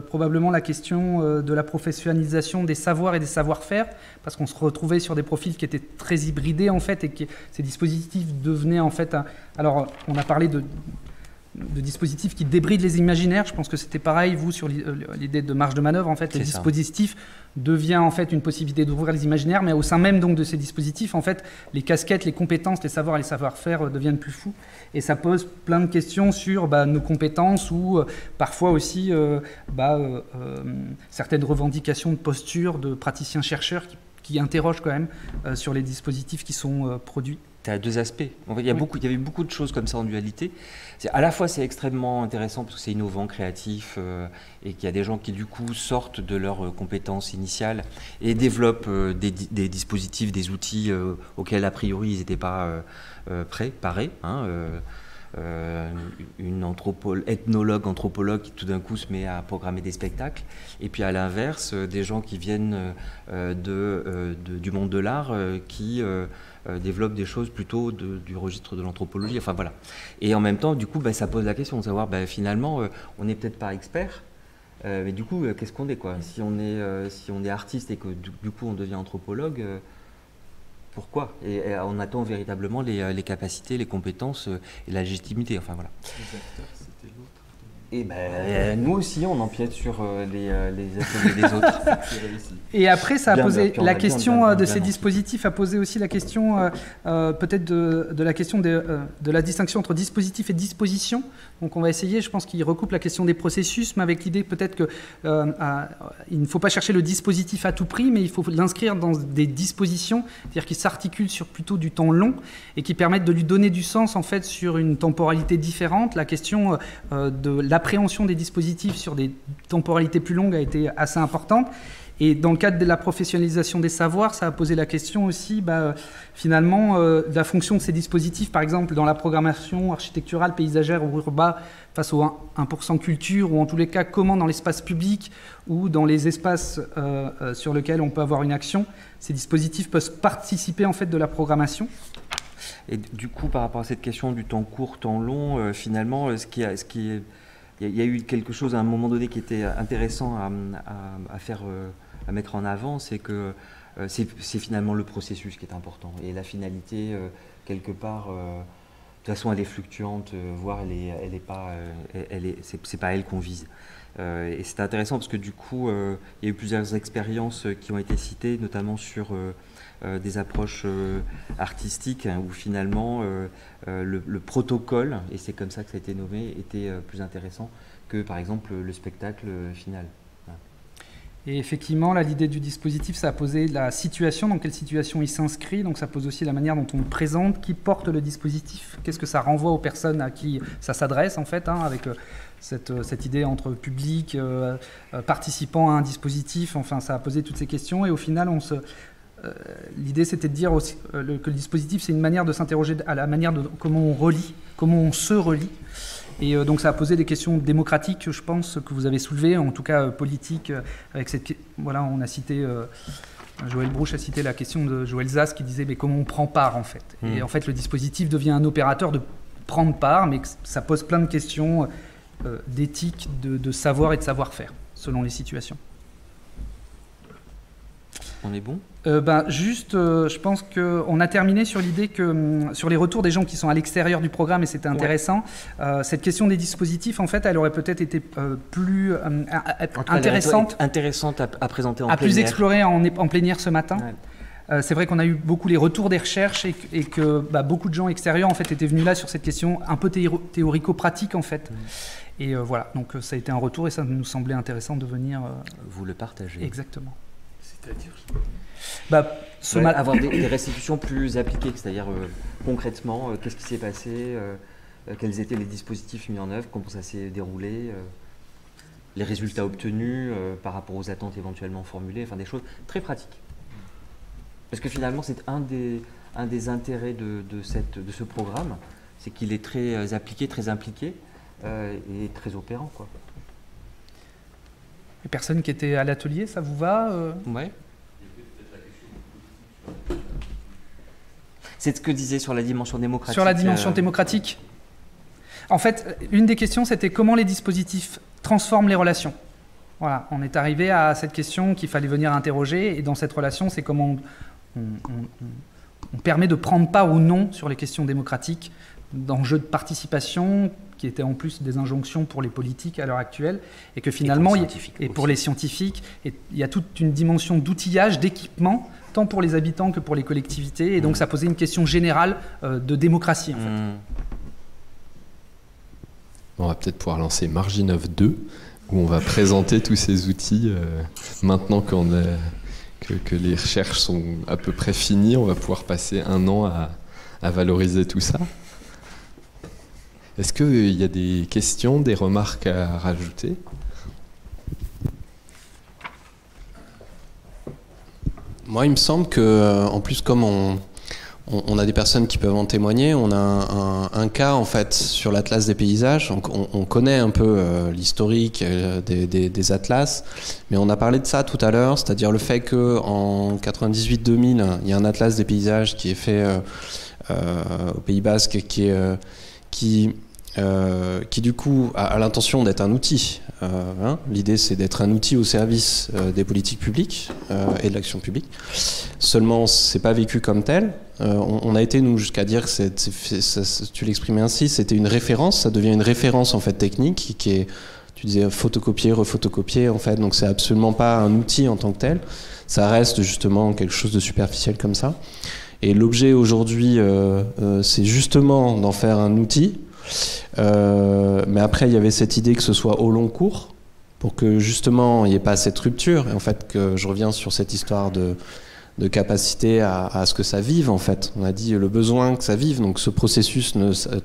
probablement la question de la professionnalisation des savoirs et des savoir-faire, parce qu'on se retrouvait sur des profils qui étaient très hybridés en fait, et que ces dispositifs devenaient en fait... Alors on a parlé dispositifs qui débrident les imaginaires. Je pense que c'était pareil, vous, sur l'idée de marge de manœuvre. En fait, les dispositifs devient en fait une possibilité d'ouvrir les imaginaires, mais au sein même donc de ces dispositifs, en fait, les casquettes, les compétences, les savoirs et les savoir-faire deviennent plus fous. Et ça pose plein de questions sur nos compétences ou parfois aussi certaines revendications de posture de praticiens-chercheurs qui interrogent quand même sur les dispositifs qui sont produits. Tu as deux aspects. En fait, il y avait beaucoup de choses comme ça en dualité. À la fois, c'est extrêmement intéressant parce que c'est innovant, créatif, et qu'il y a des gens qui, du coup, sortent de leurs compétences initiales et développent des dispositifs, des outils auxquels, a priori, ils n'étaient pas parés. Une ethnologue, anthropologue qui tout d'un coup se met à programmer des spectacles, et puis à l'inverse des gens qui viennent du monde de l'art qui développent des choses plutôt du registre de l'anthropologie, enfin voilà. Et en même temps, du coup, ça pose la question de savoir, finalement, on n'est peut-être pas expert, mais du coup, qu'est-ce qu'on est, quoi ? Si on est artiste et que du coup on devient anthropologue, pourquoi ? Et on attend véritablement les capacités, les compétences et la légitimité. Enfin voilà. Les acteurs, c'était l'autre. Et nous aussi, on empiète sur les ateliers des autres. Et après, ça a posé la question de ces dispositifs, a posé aussi la question peut-être de la question de la distinction entre dispositif et disposition. Donc on va essayer, je pense qu'il recoupe la question des processus, mais avec l'idée peut-être qu'il ne faut pas chercher le dispositif à tout prix, mais il faut l'inscrire dans des dispositions, c'est-à-dire qui s'articulent sur plutôt du temps long et qui permettent de lui donner du sens en fait sur une temporalité différente. La question de l'appréhension des dispositifs sur des temporalités plus longues a été assez importante. Et dans le cadre de la professionnalisation des savoirs, ça a posé la question aussi, finalement, de la fonction de ces dispositifs, par exemple, dans la programmation architecturale, paysagère ou urbaine, face au 1% culture, ou en tous les cas, comment dans l'espace public ou dans les espaces sur lesquels on peut avoir une action, ces dispositifs peuvent participer en fait de la programmation. Et du coup, par rapport à cette question du temps court, temps long, finalement, il y a eu quelque chose à un moment donné qui était intéressant à mettre en avant, c'est que c'est finalement le processus qui est important. Et la finalité, quelque part, de toute façon, elle est fluctuante, voire c'est pas elle qu'on vise. Et c'est intéressant parce que du coup, il y a eu plusieurs expériences qui ont été citées, notamment sur des approches artistiques où finalement le protocole, et c'est comme ça que ça a été nommé, était plus intéressant que par exemple le spectacle final. Et effectivement, là, l'idée du dispositif, ça a posé la situation, dans quelle situation il s'inscrit, donc ça pose aussi la manière dont on le présente, qui porte le dispositif, qu'est-ce que ça renvoie aux personnes à qui ça s'adresse en fait, avec cette idée entre public, participant à un dispositif, enfin ça a posé toutes ces questions, et au final l'idée c'était de dire aussi, que le dispositif c'est une manière de s'interroger à la manière de comment on relie, comment on se relie. Et donc ça a posé des questions démocratiques, je pense, que vous avez soulevées, en tout cas politiques, avec voilà, on a cité, Joël Brouch a cité la question de Joël Zas qui disait mais comment on prend part en fait. Et en fait le dispositif devient un opérateur de prendre part, mais ça pose plein de questions d'éthique, de savoir et de savoir-faire, selon les situations. On est bon ? Juste, je pense qu'on a terminé sur l'idée que, sur les retours des gens qui sont à l'extérieur du programme, et c'était intéressant, cette question des dispositifs, en fait, elle aurait peut-être été plus intéressante à présenter en plénière. Plus explorer en plénière ce matin. Ouais. C'est vrai qu'on a eu beaucoup les retours des recherches et que beaucoup de gens extérieurs en fait, étaient venus là sur cette question un peu théorico-pratique, en fait. Et voilà, donc ça a été un retour et ça nous semblait intéressant de venir... Vous le partagez. Exactement. C'est-à-dire avoir des restitutions plus appliquées, c'est-à-dire concrètement, qu'est-ce qui s'est passé, quels étaient les dispositifs mis en œuvre, comment ça s'est déroulé, les résultats obtenus par rapport aux attentes éventuellement formulées, enfin des choses très pratiques. Parce que finalement, c'est un des intérêts de ce programme, c'est qu'il est très appliqué, très impliqué et très opérant, quoi. Les personnes qui étaient à l'atelier, ça vous va Ouais. C'est ce que disait sur la dimension démocratique. Sur la dimension démocratique. En fait, une des questions, c'était comment les dispositifs transforment les relations. Voilà, on est arrivé à cette question qu'il fallait venir interroger, et dans cette relation, c'est comment on permet de prendre part ou non sur les questions démocratiques, d'enjeux de participation, qui étaient en plus des injonctions pour les politiques à l'heure actuelle, et que finalement, pour les scientifiques, il y a toute une dimension d'outillage, d'équipement, tant pour les habitants que pour les collectivités, et donc ça posait une question générale de démocratie en fait. On va peut-être pouvoir lancer Marginov 2, où on va présenter tous ces outils. Maintenant que les recherches sont à peu près finies, on va pouvoir passer 1 an à valoriser tout ça. Est-ce qu'il y a des questions, des remarques à rajouter ? Moi, il me semble que, en plus, comme on a des personnes qui peuvent en témoigner, on a un cas en fait sur l'Atlas des paysages. On connaît un peu l'historique des atlas, mais on a parlé de ça tout à l'heure, c'est-à-dire le fait qu'en 98-2000, il y a un atlas des paysages qui est fait au Pays Basque, qui du coup a l'intention d'être un outil. L'idée, c'est d'être un outil au service des politiques publiques et de l'action publique. Seulement, c'est pas vécu comme tel. On a été, nous, jusqu'à dire que tu l'exprimais ainsi, c'était une référence. Ça devient une référence en fait technique qui est, tu disais, photocopier, refotocopier en fait. Donc, c'est absolument pas un outil en tant que tel. Ça reste justement quelque chose de superficiel comme ça. Et l'objet aujourd'hui, c'est justement d'en faire un outil. Mais après, il y avait cette idée que ce soit au long cours, pour que justement il n'y ait pas cette rupture. Et en fait, que je reviens sur cette histoire de capacité à ce que ça vive. En fait, on a dit le besoin que ça vive. Donc ce processus,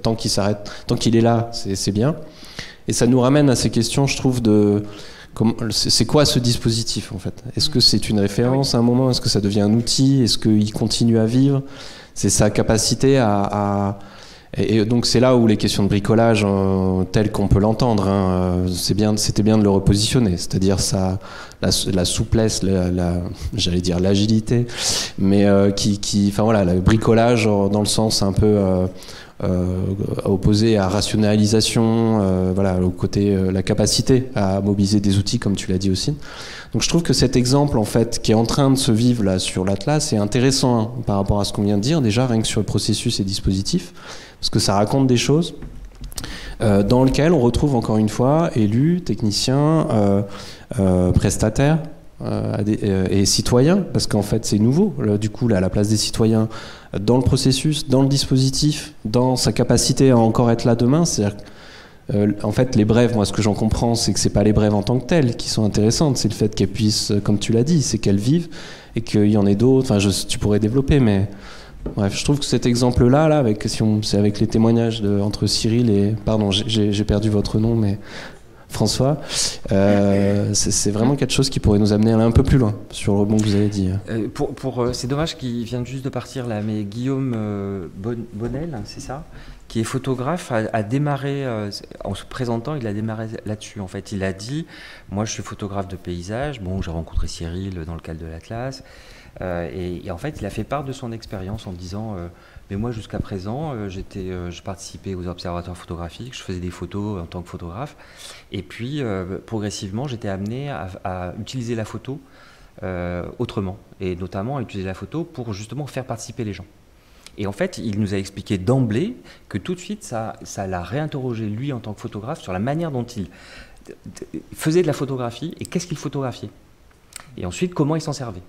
tant qu'il s'arrête, tant qu'il est là, c'est bien. Et ça nous ramène à ces questions, je trouve, c'est quoi ce dispositif en fait ? Est-ce que c'est une référence à un moment ? Est-ce que ça devient un outil ? Est-ce qu'il continue à vivre ? C'est sa capacité Et donc c'est là où les questions de bricolage, telles qu'on peut l'entendre, c'était bien de le repositionner, c'est-à-dire la souplesse, j'allais dire l'agilité, mais enfin voilà, le bricolage dans le sens un peu opposé à rationalisation, voilà, au côté la capacité à mobiliser des outils, comme tu l'as dit aussi. Donc je trouve que cet exemple en fait qui est en train de se vivre là sur l'Atlas est intéressant par rapport à ce qu'on vient de dire déjà, rien que sur le processus et dispositif, parce que ça raconte des choses dans lesquelles on retrouve encore une fois élus, techniciens, prestataires et citoyens, parce qu'en fait c'est nouveau du coup là, la place des citoyens dans le processus, dans le dispositif, dans sa capacité à encore être là demain. C'est-à-dire en fait, les brèves, moi, ce que j'en comprends, c'est que c'est pas les brèves en tant que telles qui sont intéressantes, c'est le fait qu'elles puissent, comme tu l'as dit, c'est qu'elles vivent et qu'il y en ait d'autres. Enfin, tu pourrais développer, mais bref, je trouve que cet exemple-là, c'est avec les témoignages entre Cyril et, pardon, j'ai perdu votre nom, mais François, c'est vraiment quelque chose qui pourrait nous amener à aller un peu plus loin sur le rebond que vous avez dit. C'est dommage qu'il vienne juste de partir là, mais Guillaume Bonnel, c'est ça, qui est photographe, a démarré, en se présentant, il a démarré là-dessus. En fait, il a dit, moi je suis photographe de paysage, bon, j'ai rencontré Cyril dans le cadre de l'Atlas, et en fait, il a fait part de son expérience en disant, mais moi jusqu'à présent, je participais aux observatoires photographiques, je faisais des photos en tant que photographe, et puis progressivement, j'étais amené à utiliser la photo autrement, et notamment à utiliser la photo pour justement faire participer les gens. Et en fait, il nous a expliqué d'emblée que tout de suite, ça l'a réinterrogé, lui, en tant que photographe, sur la manière dont il faisait de la photographie et qu'est-ce qu'il photographiait. Et ensuite, comment il s'en servait.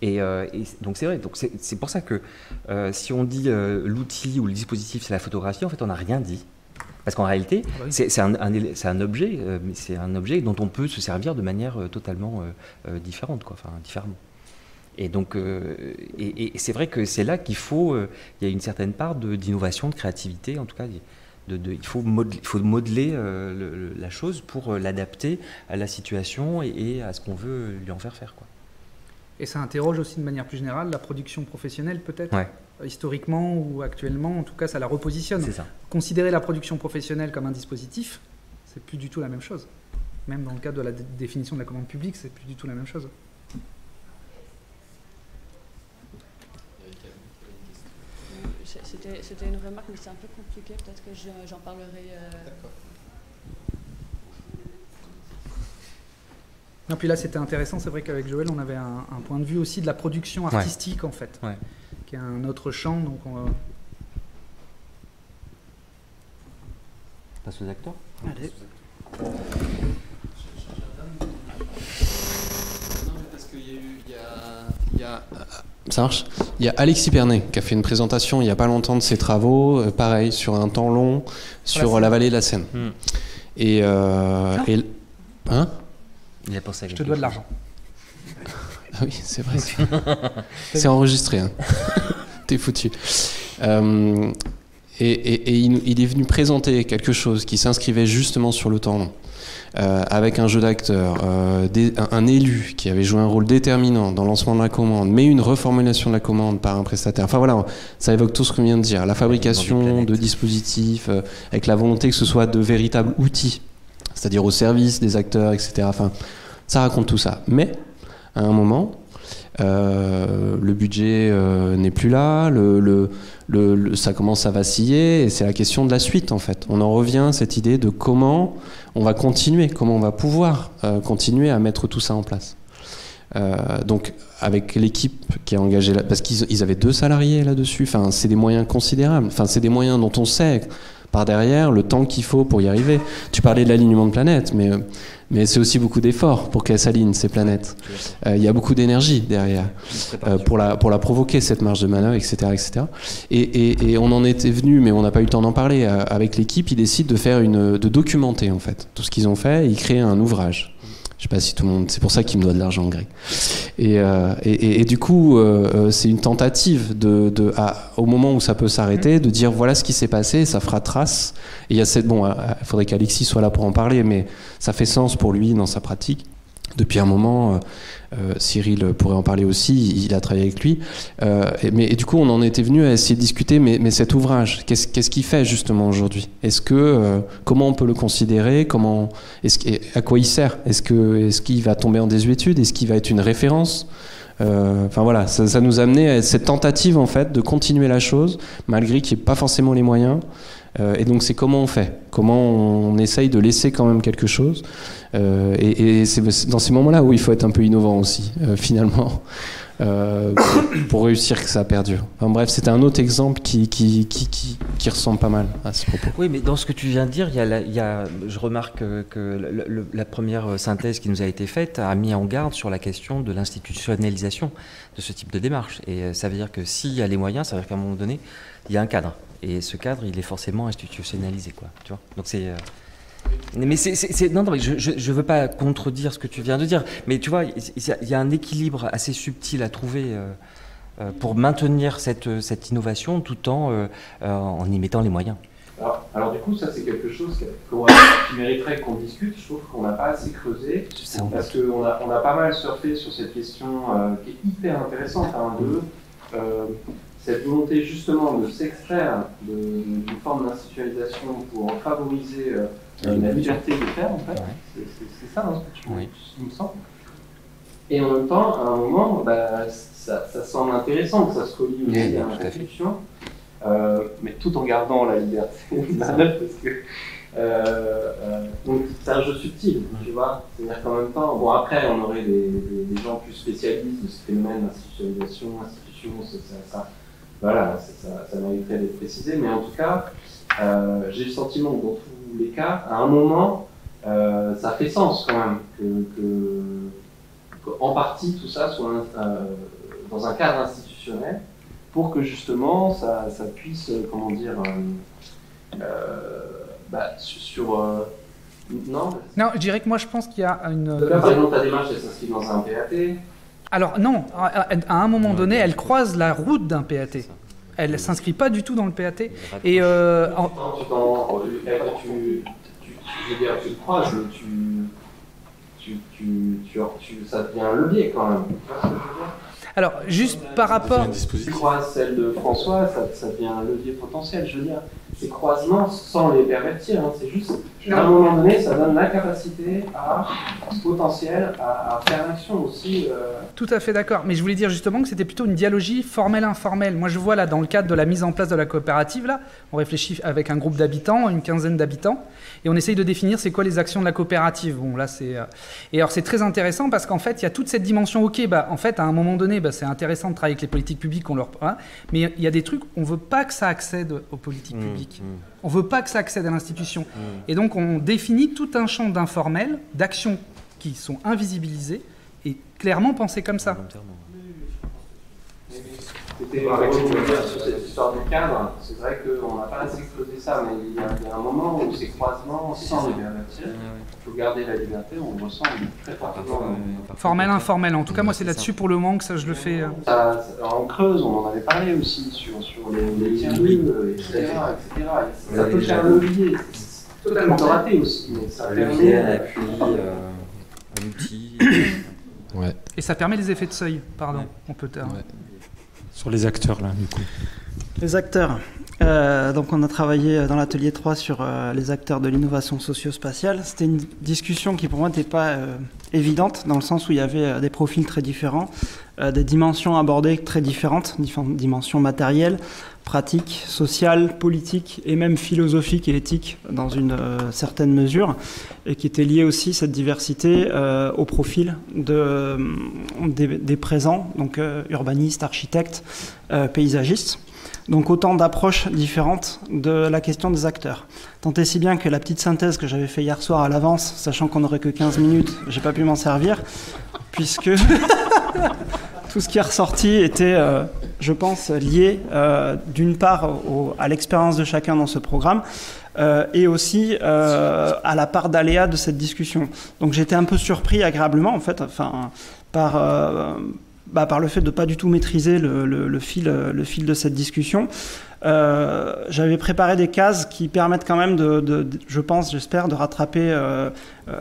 Et donc, c'est vrai. Donc, c'est pour ça que si on dit l'outil ou le dispositif, c'est la photographie, en fait, on n'a rien dit. Parce qu'en réalité, c'est un objet, mais c'est un objet dont on peut se servir de manière totalement différente, quoi, enfin, différemment. Et donc, et c'est vrai que c'est là qu'il faut, il y a une certaine part d'innovation, de créativité, en tout cas, il faut modeler la chose pour l'adapter à la situation et à ce qu'on veut lui en faire, quoi. Et ça interroge aussi de manière plus générale la production professionnelle, peut-être, ouais. Historiquement ou actuellement, en tout cas, ça la repositionne. C'est ça. Considérer la production professionnelle comme un dispositif, c'est plus du tout la même chose. Même dans le cadre de la définition de la commande publique, c'est plus du tout la même chose. C'était une remarque, mais c'est un peu compliqué. Peut-être que j'en parlerai. D'accord. Non, puis là, c'était intéressant. C'est vrai qu'avec Joël, on avait un point de vue aussi de la production artistique, en fait, qui est un autre champ. Donc passe aux acteurs. Allez. Ça marche. Il y a Alexis Pernet qui a fait une présentation il n'y a pas longtemps de ses travaux, pareil, sur un temps long, sur la vallée de la Seine. Et hein, Il a pensé à Je te dois de l'argent. ah oui, c'est vrai. C'est enregistré. Hein. T'es foutu. Et il est venu présenter quelque chose qui s'inscrivait justement sur le temps long. Avec un jeu d'acteurs, un élu qui avait joué un rôle déterminant dans le lancement de la commande, mais une reformulation de la commande par un prestataire. Enfin voilà, ça évoque tout ce qu'on vient de dire. La fabrication de dispositifs, avec la volonté que ce soit de véritables outils, c'est-à-dire au service des acteurs, etc. Enfin, ça raconte tout ça. Mais, à un moment, le budget n'est plus là, ça commence à vaciller, et c'est la question de la suite en fait. On en revient à cette idée de comment on va continuer, comment on va pouvoir continuer à mettre tout ça en place. Donc avec l'équipe qui est engagée là, parce qu'ils avaient 2 salariés là-dessus, enfin, c'est des moyens considérables, enfin, c'est des moyens dont on sait par derrière le temps qu'il faut pour y arriver. Tu parlais de l'alignement de planètes, mais c'est aussi beaucoup d'efforts pour qu'elles s'alignent, ces planètes. Il y a beaucoup d'énergie derrière pour la provoquer, cette marge de manœuvre, etc. etc. Et on en était venu, mais on n'a pas eu le temps d'en parler. Avec l'équipe, ils décident de documenter en fait tout ce qu'ils ont fait. Ils créent un ouvrage. Je sais pas si tout le monde... C'est pour ça qu'il me doit de l'argent en grec. Et du coup, c'est une tentative au moment où ça peut s'arrêter, de dire voilà ce qui s'est passé, ça fera trace. Et il y a cette... Bon, il faudrait qu'Alexis soit là pour en parler, mais ça fait sens pour lui dans sa pratique. Depuis un moment, Cyril pourrait en parler aussi, il a travaillé avec lui. Et du coup, on en était venu à essayer de discuter, mais cet ouvrage, qu'est-ce qu'il fait justement aujourd'hui ? Comment on peut le considérer ? À quoi il sert ? Est-ce qu'il va tomber en désuétude ? Est-ce qu'il va être une référence ? Enfin voilà, ça nous a amené à cette tentative en fait de continuer la chose, malgré qu'il n'y ait pas forcément les moyens. Et donc c'est comment on fait, comment on essaye de laisser quand même quelque chose. Et c'est dans ces moments-là où il faut être un peu innovant aussi, finalement, pour réussir que ça perdure. Enfin, bref, c'était un autre exemple qui ressemble pas mal à ce propos. Oui, mais dans ce que tu viens de dire, je remarque que la première synthèse qui nous a été faite a mis en garde sur la question de l'institutionnalisation de ce type de démarche. Et ça veut dire que s'il y a les moyens, ça veut dire qu'à un moment donné, il y a un cadre. Et ce cadre, il est forcément institutionnalisé, quoi. Tu vois ? Donc c'est... Mais non, mais je veux pas contredire ce que tu viens de dire, mais tu vois, il y a un équilibre assez subtil à trouver pour maintenir cette innovation tout en y mettant les moyens. Alors du coup, ça c'est quelque chose qui mériterait qu'on discute. Je trouve qu'on n'a pas assez creusé, parce qu'on a pas mal surfé sur cette question qui est hyper intéressante, cette volonté justement de s'extraire d'une forme d'institutionnalisation pour favoriser la liberté de faire, en fait. Ouais. C'est ça, hein, ce que tu me sens. Et en même temps, à un moment, ça semble intéressant que ça se relie aussi à la réflexion, mais tout en gardant la liberté de manœuvre, parce que donc c'est un jeu subtil, tu vois. C'est-à-dire qu'en même temps, bon, après, on aurait des gens plus spécialistes de ce phénomène d'institutionnalisation, voilà, ça mériterait d'être précisé, mais en tout cas, j'ai le sentiment que dans tous les cas, à un moment, ça fait sens quand même que en partie tout ça soit dans un cadre institutionnel pour que justement ça puisse, comment dire, non, je dirais que moi je pense qu'il y a une... Là, par exemple, ta démarche elle s'inscrit dans un PAT. Alors non, à un moment donné, elle croise la route d'un PAT. Elle ne s'inscrit pas du tout dans le PAT. Et je veux dire, tu le croises, ça devient un levier quand même. Tu vois ce que je veux dire ? Alors, juste par rapport... Tu croises celle de François, ça devient un levier potentiel, je veux dire. Ces croisements sans les pervertir, hein, c'est juste, à un moment donné, ça donne la capacité potentielle à faire l'action aussi. Tout à fait d'accord, mais je voulais dire justement que c'était plutôt une dialogie formelle-informelle. Moi je vois là, dans le cadre de la mise en place de la coopérative, là, on réfléchit avec un groupe d'habitants, une quinzaine d'habitants, et on essaye de définir c'est quoi les actions de la coopérative. Bon, là, et alors c'est très intéressant parce qu'en fait, il y a toute cette dimension, en fait, à un moment donné, c'est intéressant de travailler avec les politiques publiques, mais il y a des trucs, on ne veut pas que ça accède aux politiques publiques. public. On ne veut pas que ça accède à l'institution. Et donc on définit tout un champ d'informels, d'actions qui sont invisibilisées et clairement pensées comme ça. C'était avec sur cette histoire du cadre, c'est vrai qu'on n'a pas assez creusé ça, mais il y a un moment où ces croisements sans liberté, il faut garder la liberté, on le ressent très fortement. Formel, informel, en tout cas moi c'est là-dessus pour le moment que ça je le fais. En creuse, on en avait parlé aussi sur les tiers-lieux, etc. Ça peut faire un levier, totalement raté aussi, mais ça permet un appui, un outil. Ouais. Et ça permet les effets de seuil, pardon, on peut taire. Ouais. Sur les acteurs, là, du coup. Les acteurs. Donc on a travaillé dans l'atelier 3 sur les acteurs de l'innovation socio-spatiale. C'était une discussion qui pour moi n'était pas évidente, dans le sens où il y avait des profils très différents, des dimensions abordées très différentes, différentes dimensions matérielles, pratiques, sociales, politiques et même philosophiques et éthiques dans une certaine mesure, et qui étaient liées aussi, cette diversité, au profil des présents, donc urbanistes, architectes, paysagistes. Donc autant d'approches différentes de la question des acteurs. Tant et si bien que la petite synthèse que j'avais fait hier soir à l'avance, sachant qu'on n'aurait que 15 minutes, j'ai pas pu m'en servir, puisque tout ce qui est ressorti était, je pense, lié d'une part à l'expérience de chacun dans ce programme, et aussi à la part d'aléa de cette discussion. Donc j'étais un peu surpris agréablement, en fait, par le fait de ne pas du tout maîtriser le fil de cette discussion. J'avais préparé des cases qui permettent quand même je pense, j'espère, de rattraper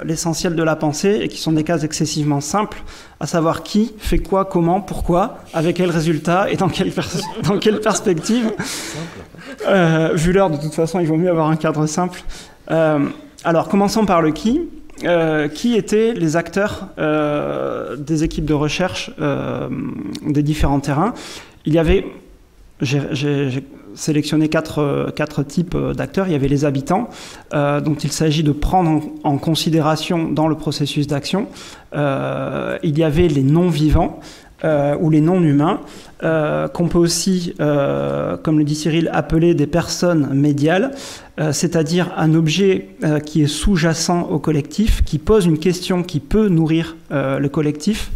l'essentiel de la pensée, et qui sont des cases excessivement simples, à savoir qui fait quoi, comment, pourquoi, avec quel résultat et dans quelle perspective. Vu l'heure, de toute façon, il vaut mieux avoir un cadre simple. Alors, commençons par le qui. Qui étaient les acteurs des équipes de recherche des différents terrains. J'ai sélectionné quatre types d'acteurs. Il y avait les habitants, dont il s'agit de prendre en considération dans le processus d'action. Il y avait les non-vivants, ou les non-humains, qu'on peut aussi, comme le dit Cyril, appeler des personnes médiales, c'est-à-dire un objet qui est sous-jacent au collectif, qui pose une question qui peut nourrir le collectif.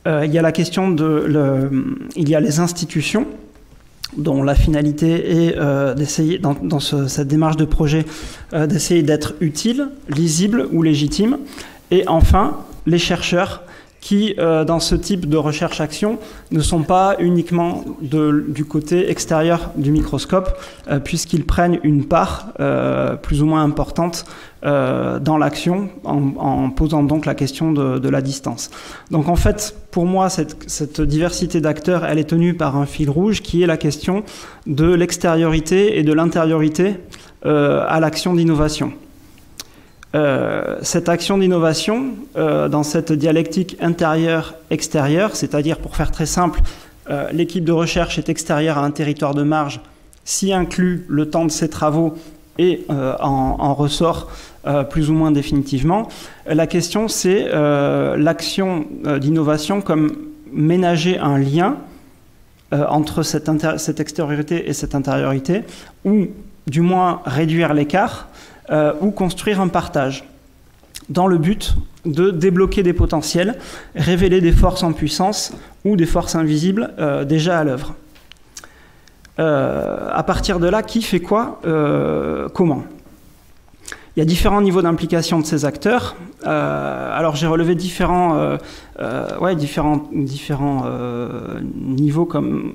Il y a la question il y a les institutions, dont la finalité est d'essayer, dans cette démarche de projet, d'essayer d'être utile, lisible ou légitime. Et enfin, les chercheurs, qui, dans ce type de recherche-action, ne sont pas uniquement du côté extérieur du microscope, puisqu'ils prennent une part plus ou moins importante dans l'action, en posant donc la question de la distance. Donc en fait, pour moi, cette diversité d'acteurs, elle est tenue par un fil rouge, qui est la question de l'extériorité et de l'intériorité à l'action d'innovation. Cette action d'innovation, dans cette dialectique intérieure-extérieure, c'est-à-dire, pour faire très simple, l'équipe de recherche est extérieure à un territoire de marge, s'y inclut le temps de ses travaux et en ressort plus ou moins définitivement. La question, c'est l'action d'innovation comme ménager un lien entre cette extériorité et cette intériorité, ou du moins réduire l'écart, ou construire un partage, dans le but de débloquer des potentiels, révéler des forces en puissance ou des forces invisibles déjà à l'œuvre. À partir de là, qui fait quoi, comment ? Il y a différents niveaux d'implication de ces acteurs. Alors j'ai relevé différents niveaux, comme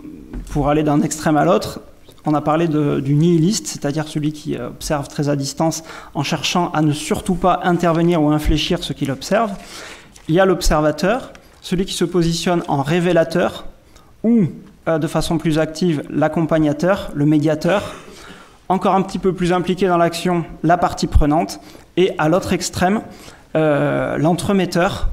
pour aller d'un extrême à l'autre. On a parlé du nihiliste, c'est-à-dire celui qui observe très à distance en cherchant à ne surtout pas intervenir ou infléchir ce qu'il observe. Il y a l'observateur, celui qui se positionne en révélateur, ou de façon plus active, l'accompagnateur, le médiateur, encore un petit peu plus impliqué dans l'action, la partie prenante, et à l'autre extrême, l'entremetteur,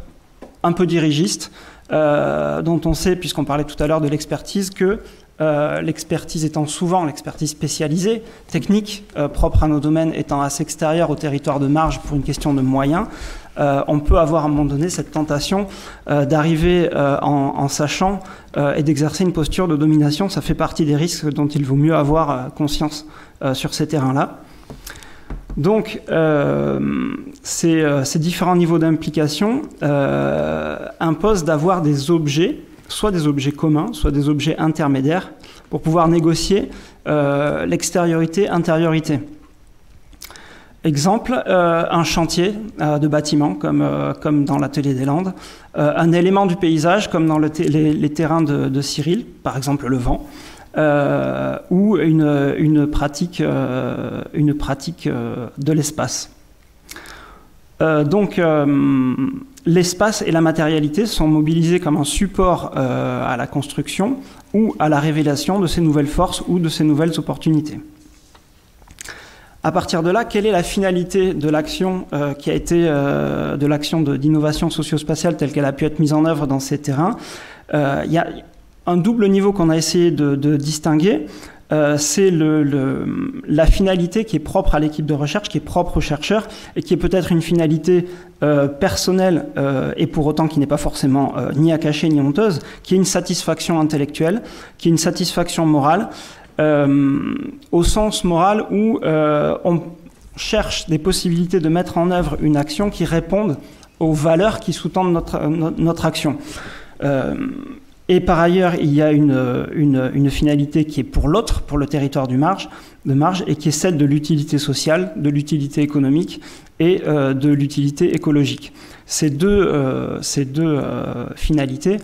un peu dirigiste, dont on sait, puisqu'on parlait tout à l'heure de l'expertise, que l'expertise étant souvent l'expertise spécialisée, technique, propre à nos domaines, étant assez extérieure au territoire de marge pour une question de moyens, on peut avoir à un moment donné cette tentation d'arriver en sachant et d'exercer une posture de domination. Ça fait partie des risques dont il vaut mieux avoir conscience sur ces terrains-là. Donc, ces différents niveaux d'implication imposent d'avoir des objets, soit des objets communs, soit des objets intermédiaires, pour pouvoir négocier l'extériorité-intériorité. Exemple, un chantier de bâtiment, comme dans l'atelier des Landes, un élément du paysage, comme dans les terrains de Cyril, par exemple le vent, ou une pratique de l'espace. Donc, l'espace et la matérialité sont mobilisés comme un support à la construction ou à la révélation de ces nouvelles forces ou de ces nouvelles opportunités. À partir de là, quelle est la finalité de l'action qui a été de l'action d'innovation socio-spatiale telle qu'elle a pu être mise en œuvre dans ces terrains? Il y a un double niveau qu'on a essayé de distinguer. C'est la finalité qui est propre à l'équipe de recherche, qui est propre aux chercheurs, et qui est peut-être une finalité personnelle, et pour autant qui n'est pas forcément ni à cacher ni honteuse, qui est une satisfaction intellectuelle, qui est une satisfaction morale, au sens moral où on cherche des possibilités de mettre en œuvre une action qui réponde aux valeurs qui sous-tendent notre action. Et par ailleurs, il y a une finalité qui est pour l'autre, pour le territoire de marge, et qui est celle de l'utilité sociale, de l'utilité économique et de l'utilité écologique. Ces deux finalités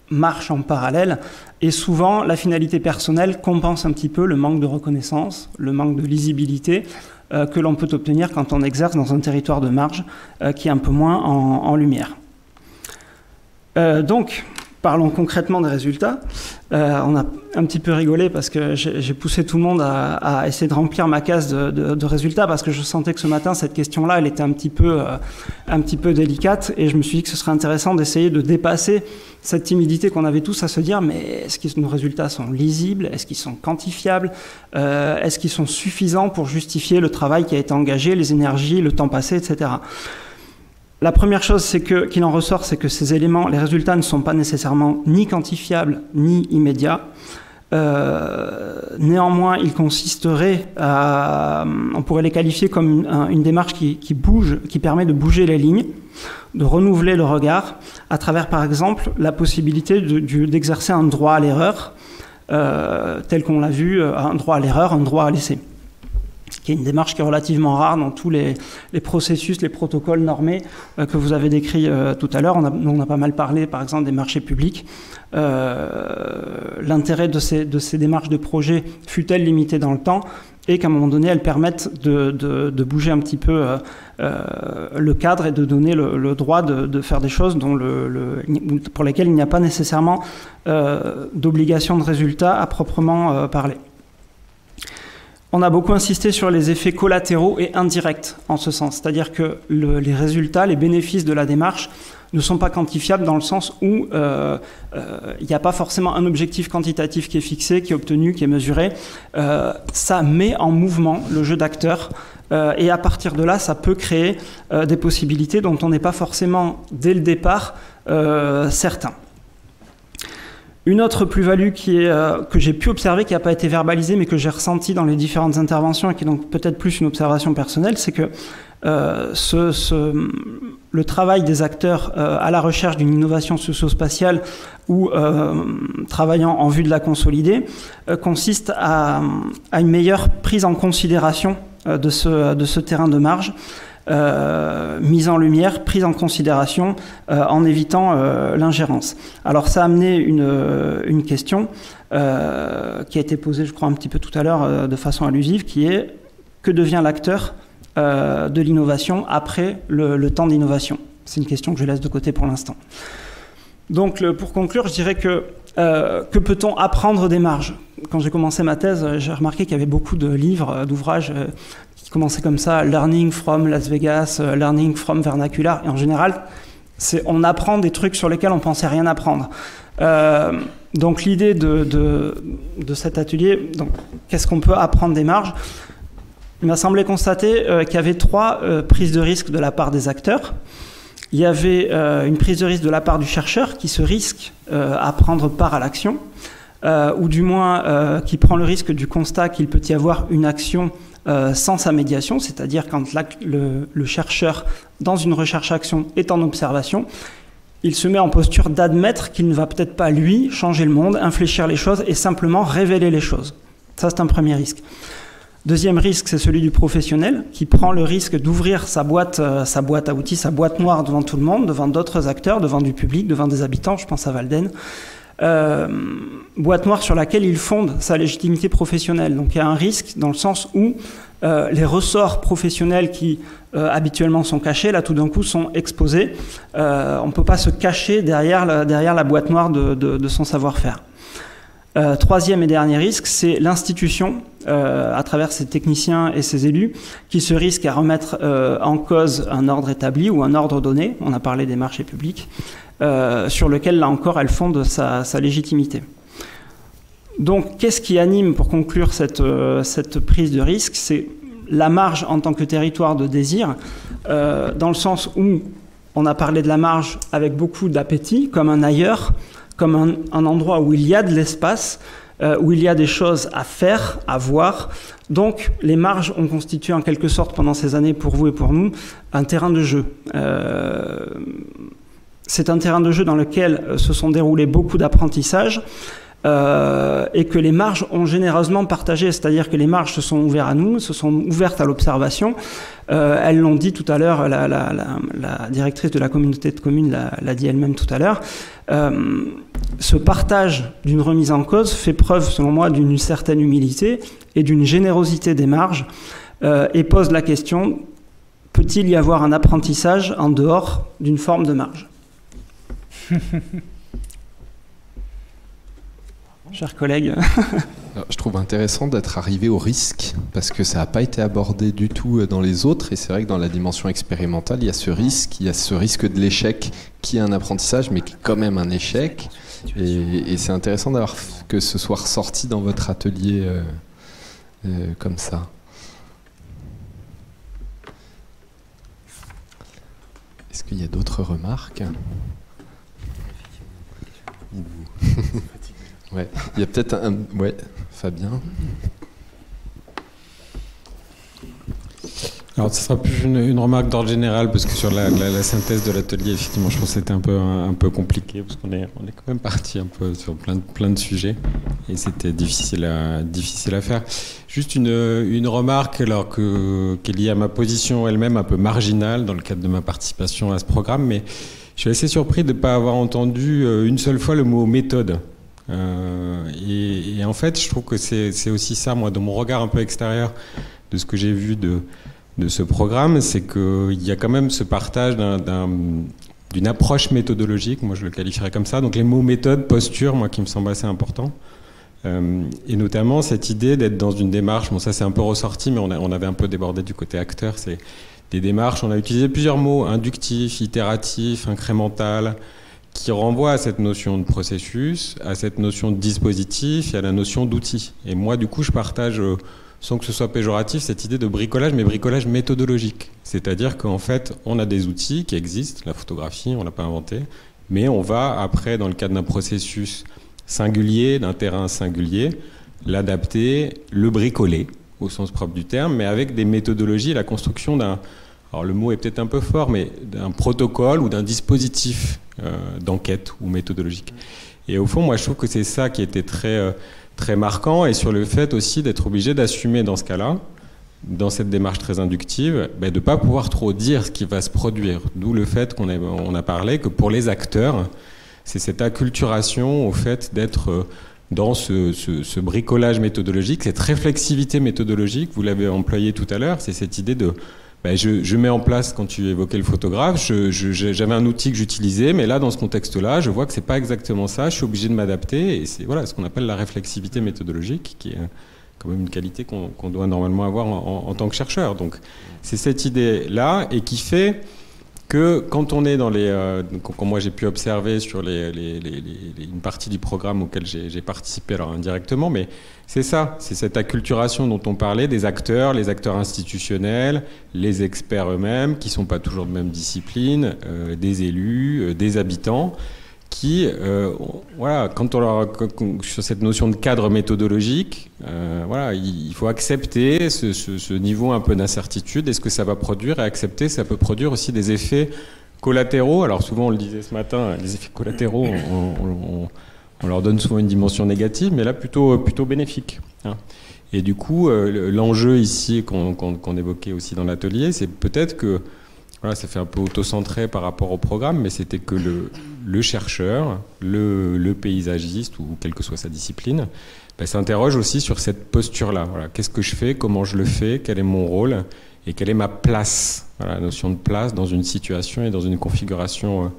marchent en parallèle, et souvent la finalité personnelle compense un petit peu le manque de reconnaissance, le manque de lisibilité que l'on peut obtenir quand on exerce dans un territoire de marge qui est un peu moins en lumière. Donc, parlons concrètement des résultats. On a un petit peu rigolé parce que j'ai poussé tout le monde à essayer de remplir ma case de résultats parce que je sentais que ce matin, cette question-là, elle était un petit peu délicate, et je me suis dit que ce serait intéressant d'essayer de dépasser cette timidité qu'on avait tous à se dire, mais est-ce que nos résultats sont lisibles? Est-ce qu'ils sont quantifiables? Est-ce qu'ils sont suffisants pour justifier le travail qui a été engagé, les énergies, le temps passé, etc. La première chose qu'il en ressort, c'est que ces éléments, les résultats ne sont pas nécessairement ni quantifiables ni immédiats. Néanmoins, ils consisteraient à, on pourrait les qualifier comme une démarche qui bouge, qui permet de bouger les lignes, de renouveler le regard, à travers par exemple la possibilité d'exercer un droit à l'erreur, tel qu'on l'a vu, un droit à l'erreur, un droit à l'essai, qui est une démarche qui est relativement rare dans tous les processus, les protocoles normés que vous avez décrits tout à l'heure. On a pas mal parlé, par exemple, des marchés publics. L'intérêt de ces démarches de projet fut-elle limitée dans le temps, et qu'à un moment donné, elles permettent de bouger un petit peu le cadre et de donner le droit de faire des choses pour lesquelles il n'y a pas nécessairement d'obligation de résultat à proprement parler. On a beaucoup insisté sur les effets collatéraux et indirects en ce sens, c'est-à-dire que les résultats, les bénéfices de la démarche ne sont pas quantifiables dans le sens où il n'y a pas forcément un objectif quantitatif qui est fixé, qui est obtenu, qui est mesuré. Ça met en mouvement le jeu d'acteurs, et à partir de là, ça peut créer des possibilités dont on n'est pas forcément, dès le départ, certain. Une autre plus-value que j'ai pu observer, qui n'a pas été verbalisée, mais que j'ai ressentie dans les différentes interventions, et qui est donc peut-être plus une observation personnelle, c'est que le travail des acteurs à la recherche d'une innovation socio-spatiale ou travaillant en vue de la consolider consiste à une meilleure prise en considération de ce terrain de marge, mise en lumière, prise en considération en évitant l'ingérence. Alors ça a amené une question qui a été posée, je crois, un petit peu tout à l'heure de façon allusive, qui est: que devient l'acteur de l'innovation après le temps d'innovation? C'est une question que je laisse de côté pour l'instant. Donc pour conclure, je dirais que peut-on apprendre des marges? Quand j'ai commencé ma thèse, j'ai remarqué qu'il y avait beaucoup de livres, d'ouvrages qui commençaient comme ça: Learning from Las Vegas, Learning from Vernacular. Et en général, on apprend des trucs sur lesquels on pensait rien apprendre. Donc l'idée de cet atelier, qu'est-ce qu'on peut apprendre des marges? Il m'a semblé constater qu'il y avait 3 prises de risque de la part des acteurs. Il y avait une prise de risque de la part du chercheur qui se risque à prendre part à l'action, ou du moins qui prend le risque du constat qu'il peut y avoir une action sans sa médiation, c'est-à-dire quand le chercheur, dans une recherche-action, est en observation, il se met en posture d'admettre qu'il ne va peut-être pas, lui, changer le monde, infléchir les choses et simplement révéler les choses. Ça, c'est un premier risque. Deuxième risque, c'est celui du professionnel qui prend le risque d'ouvrir sa boîte à outils, sa boîte noire devant tout le monde, devant d'autres acteurs, devant du public, devant des habitants, je pense à Walden. Boîte noire sur laquelle il fonde sa légitimité professionnelle. Donc il y a un risque dans le sens où les ressorts professionnels qui habituellement sont cachés, là tout d'un coup sont exposés. On ne peut pas se cacher derrière la boîte noire de son savoir-faire. Troisième et dernier risque, c'est l'institution, à travers ses techniciens et ses élus, qui se risquent à remettre en cause un ordre établi ou un ordre donné, on a parlé des marchés publics, sur lequel, là encore, elle fonde sa légitimité. Donc, qu'est-ce qui anime, pour conclure cette prise de risque? C'est la marge en tant que territoire de désir, dans le sens où on a parlé de la marge avec beaucoup d'appétit, comme un ailleurs, comme un endroit où il y a de l'espace, où il y a des choses à faire, à voir. Donc, les marges ont constitué en quelque sorte, pendant ces années, pour vous et pour nous, un terrain de jeu. C'est un terrain de jeu dans lequel se sont déroulés beaucoup d'apprentissages et que les marges ont généreusement partagé, c'est-à-dire que les marges se sont ouvertes à nous, se sont ouvertes à l'observation. Elles l'ont dit tout à l'heure, la directrice de la communauté de communes l'a dit elle-même tout à l'heure. Ce partage d'une remise en cause fait preuve, selon moi, d'une certaine humilité et d'une générosité des marges et pose la question, peut-il y avoir un apprentissage en dehors d'une forme de marge? Chers collègues. Alors, je trouve intéressant d'être arrivé au risque, parce que ça n'a pas été abordé du tout dans les autres, et c'est vrai que dans la dimension expérimentale, il y a ce risque de l'échec qui est un apprentissage, mais qui est quand même un échec, et c'est intéressant d'avoir que ce soit ressorti dans votre atelier comme ça. Est-ce qu'il y a d'autres remarques? Ouais, il y a peut-être un... Ouais, Fabien. Alors, ce sera plus une remarque d'ordre général, parce que sur la synthèse de l'atelier, effectivement, je pense que c'était un peu compliqué, parce qu'on est quand même parti un peu sur plein de sujets, et c'était difficile à faire. Juste une remarque, alors qui est liée à ma position elle-même, un peu marginale, dans le cadre de ma participation à ce programme, mais je suis assez surpris de ne pas avoir entendu une seule fois le mot méthode. Et en fait, je trouve que c'est aussi ça, moi, dans mon regard un peu extérieur de ce que j'ai vu de ce programme, c'est qu'il y a quand même ce partage d'une approche méthodologique, moi je le qualifierais comme ça, donc les mots méthode, posture, moi qui me semble assez important, et notamment cette idée d'être dans une démarche, bon ça c'est un peu ressorti, mais on avait un peu débordé du côté acteur, c'est des démarches, on a utilisé plusieurs mots, inductif, itératif, incrémental, qui renvoie à cette notion de processus, à cette notion de dispositif et à la notion d'outil. Et moi, du coup, je partage, sans que ce soit péjoratif, cette idée de bricolage, mais bricolage méthodologique. C'est-à-dire qu'en fait, on a des outils qui existent, la photographie, on ne l'a pas inventé, mais on va, après, dans le cadre d'un processus singulier, d'un terrain singulier, l'adapter, le bricoler, au sens propre du terme, mais avec des méthodologies, la construction d'un... Alors le mot est peut-être un peu fort, mais d'un protocole ou d'un dispositif d'enquête ou méthodologique. Et au fond, moi, je trouve que c'est ça qui était très marquant, et sur le fait aussi d'être obligé d'assumer dans ce cas-là, dans cette démarche très inductive, de ne pas pouvoir trop dire ce qui va se produire. D'où le fait qu'on a parlé que pour les acteurs, c'est cette acculturation au fait d'être dans ce bricolage méthodologique, cette réflexivité méthodologique, vous l'avez employé tout à l'heure, c'est cette idée de... je mets en place, quand tu évoquais le photographe, j'avais un outil que j'utilisais, mais là, dans ce contexte-là, je vois que c'est pas exactement ça, je suis obligé de m'adapter, et c'est ce qu'on appelle la réflexivité méthodologique, qui est quand même une qualité qu'on doit normalement avoir en tant que chercheur. Donc, c'est cette idée-là, et qui fait que quand on est dans les... comme moi j'ai pu observer sur une partie du programme auquel j'ai participé, alors indirectement, mais c'est ça, c'est cette acculturation dont on parlait, des acteurs, les acteurs institutionnels, les experts eux-mêmes, qui ne sont pas toujours de même discipline, des élus, des habitants, qui, voilà, quand on leur, sur cette notion de cadre méthodologique, voilà, il faut accepter ce niveau un peu d'incertitude et ce que ça va produire, et accepter, ça peut produire aussi des effets collatéraux. Alors souvent, on le disait ce matin, les effets collatéraux, on leur donne souvent une dimension négative, mais là plutôt bénéfique. Hein. Et du coup, l'enjeu ici qu'on évoquait aussi dans l'atelier, c'est peut-être que voilà, ça fait un peu auto-centré par rapport au programme, mais c'était que le chercheur, le paysagiste, ou quelle que soit sa discipline, s'interroge aussi sur cette posture-là. Voilà, qu'est-ce que je fais, comment je le fais, quel est mon rôle, et quelle est ma place, voilà, la notion de place dans une situation et dans une configuration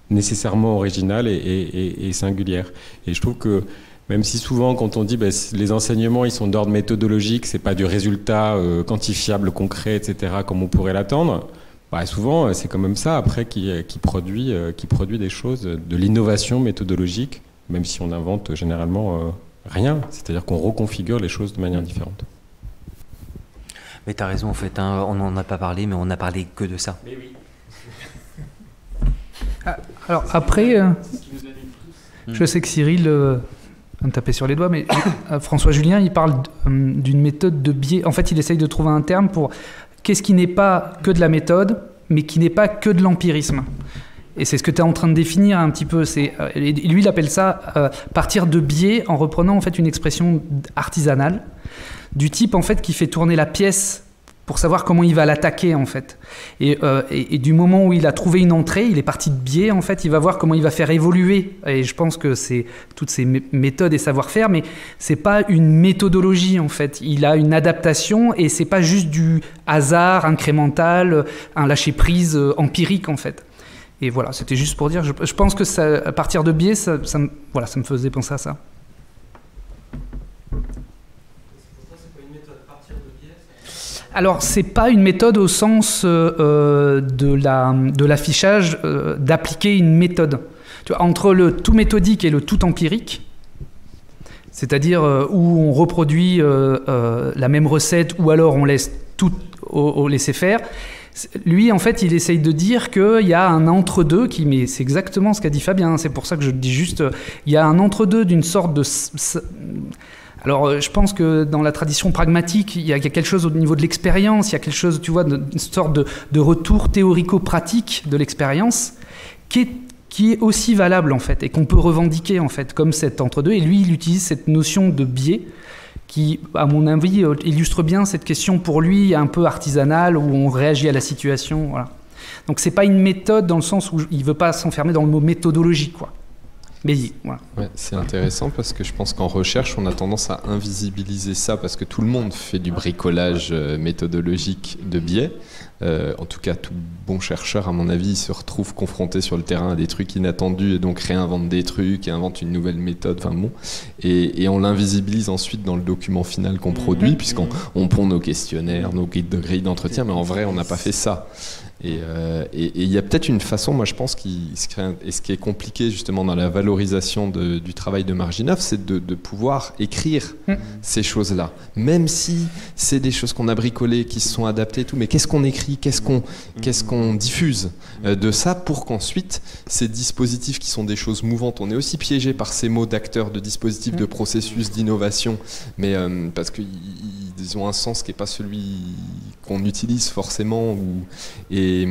nécessairement originale et singulière. Et je trouve que même si souvent, quand on dit les enseignements ils sont d'ordre méthodologique, c'est pas du résultat quantifiable, concret, etc., comme on pourrait l'attendre, souvent, c'est quand même ça, après, qui produit des choses, de l'innovation méthodologique, même si on invente généralement rien. C'est-à-dire qu'on reconfigure les choses de manière différente. Mais tu as raison, en fait, hein, on n'en a pas parlé, mais on n'a parlé que de ça. Mais oui. Alors, après, je sais que Cyril va me taper sur les doigts, mais François Julien, il parle d'une méthode de biais. En fait, il essaye de trouver un terme pour... Qu'est-ce qui n'est pas que de la méthode, mais qui n'est pas que de l'empirisme? Et c'est ce que tu es en train de définir un petit peu. Lui, il appelle ça partir de biais en reprenant en fait une expression artisanale du type en fait qui fait tourner la pièce pour savoir comment il va l'attaquer en fait. Et du moment où il a trouvé une entrée, il est parti de biais en fait, il va voir comment il va faire évoluer. Et je pense que c'est toutes ces méthodes et savoir-faire, mais c'est pas une méthodologie en fait. Il a une adaptation et c'est pas juste du hasard incrémental, un lâcher-prise empirique en fait. Et voilà, c'était juste pour dire, je pense que ça, à partir de biais, ça me faisait penser à ça. Alors, c'est pas une méthode au sens de l'affichage, d'appliquer une méthode. Tu vois, entre le tout méthodique et le tout empirique, c'est-à-dire où on reproduit la même recette ou alors on laisse tout au laisser-faire, lui, en fait, il essaye de dire qu'il y a un entre-deux, mais c'est exactement ce qu'a dit Fabien, c'est pour ça que je dis juste, il y a un entre-deux d'une sorte de... Alors, je pense que dans la tradition pragmatique, il y a quelque chose au niveau de l'expérience, il y a quelque chose, tu vois, une sorte de retour théorico-pratique de l'expérience qui est aussi valable, en fait, et qu'on peut revendiquer, en fait, comme cet entre-deux. Et lui, il utilise cette notion de biais qui, à mon avis, illustre bien cette question, pour lui, un peu artisanale, où on réagit à la situation, voilà. Donc, c'est pas une méthode dans le sens où il veut pas s'enfermer dans le mot méthodologie, quoi. Mais voilà. Ouais, c'est intéressant parce que je pense qu'en recherche, on a tendance à invisibiliser ça parce que tout le monde fait du bricolage méthodologique de biais. En tout cas, tout bon chercheur, à mon avis, se retrouve confronté sur le terrain à des trucs inattendus et donc réinvente des trucs et invente une nouvelle méthode. Enfin bon, et on l'invisibilise ensuite dans le document final qu'on produit, puisqu'on pond nos questionnaires, nos grilles d'entretien, mais en vrai, on n'a pas fait ça. Et il y a peut-être une façon, moi je pense, ce qui est compliqué justement dans la valorisation du travail de Marginov, c'est de pouvoir écrire ces choses-là. Même si c'est des choses qu'on a bricolées, qui se sont adaptées et tout, mais qu'est-ce qu'on écrit, qu'est-ce qu'on diffuse de ça pour qu'ensuite ces dispositifs qui sont des choses mouvantes, on est aussi piégé par ces mots d'acteurs, de dispositifs, de processus, d'innovation, mais parce qu'ils ont un sens qui n'est pas celui qu'on utilise forcément. Et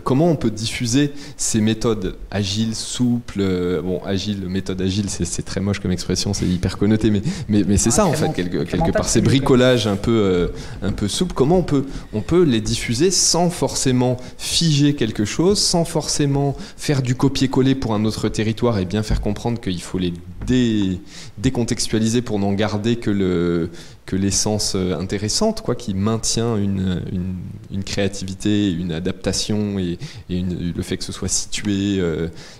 comment on peut diffuser ces méthodes agiles, souples, méthode agile, c'est très moche comme expression, c'est hyper connoté, mais c'est ça en fait, quelque part, ces bricolages un peu souples, comment on peut les diffuser sans forcément figer quelque chose, sans forcément faire du copier-coller pour un autre territoire et bien faire comprendre qu'il faut les décontextualiser pour n'en garder que l'essence intéressante, quoi, qui maintient une créativité, une adaptation et le fait que ce soit situé,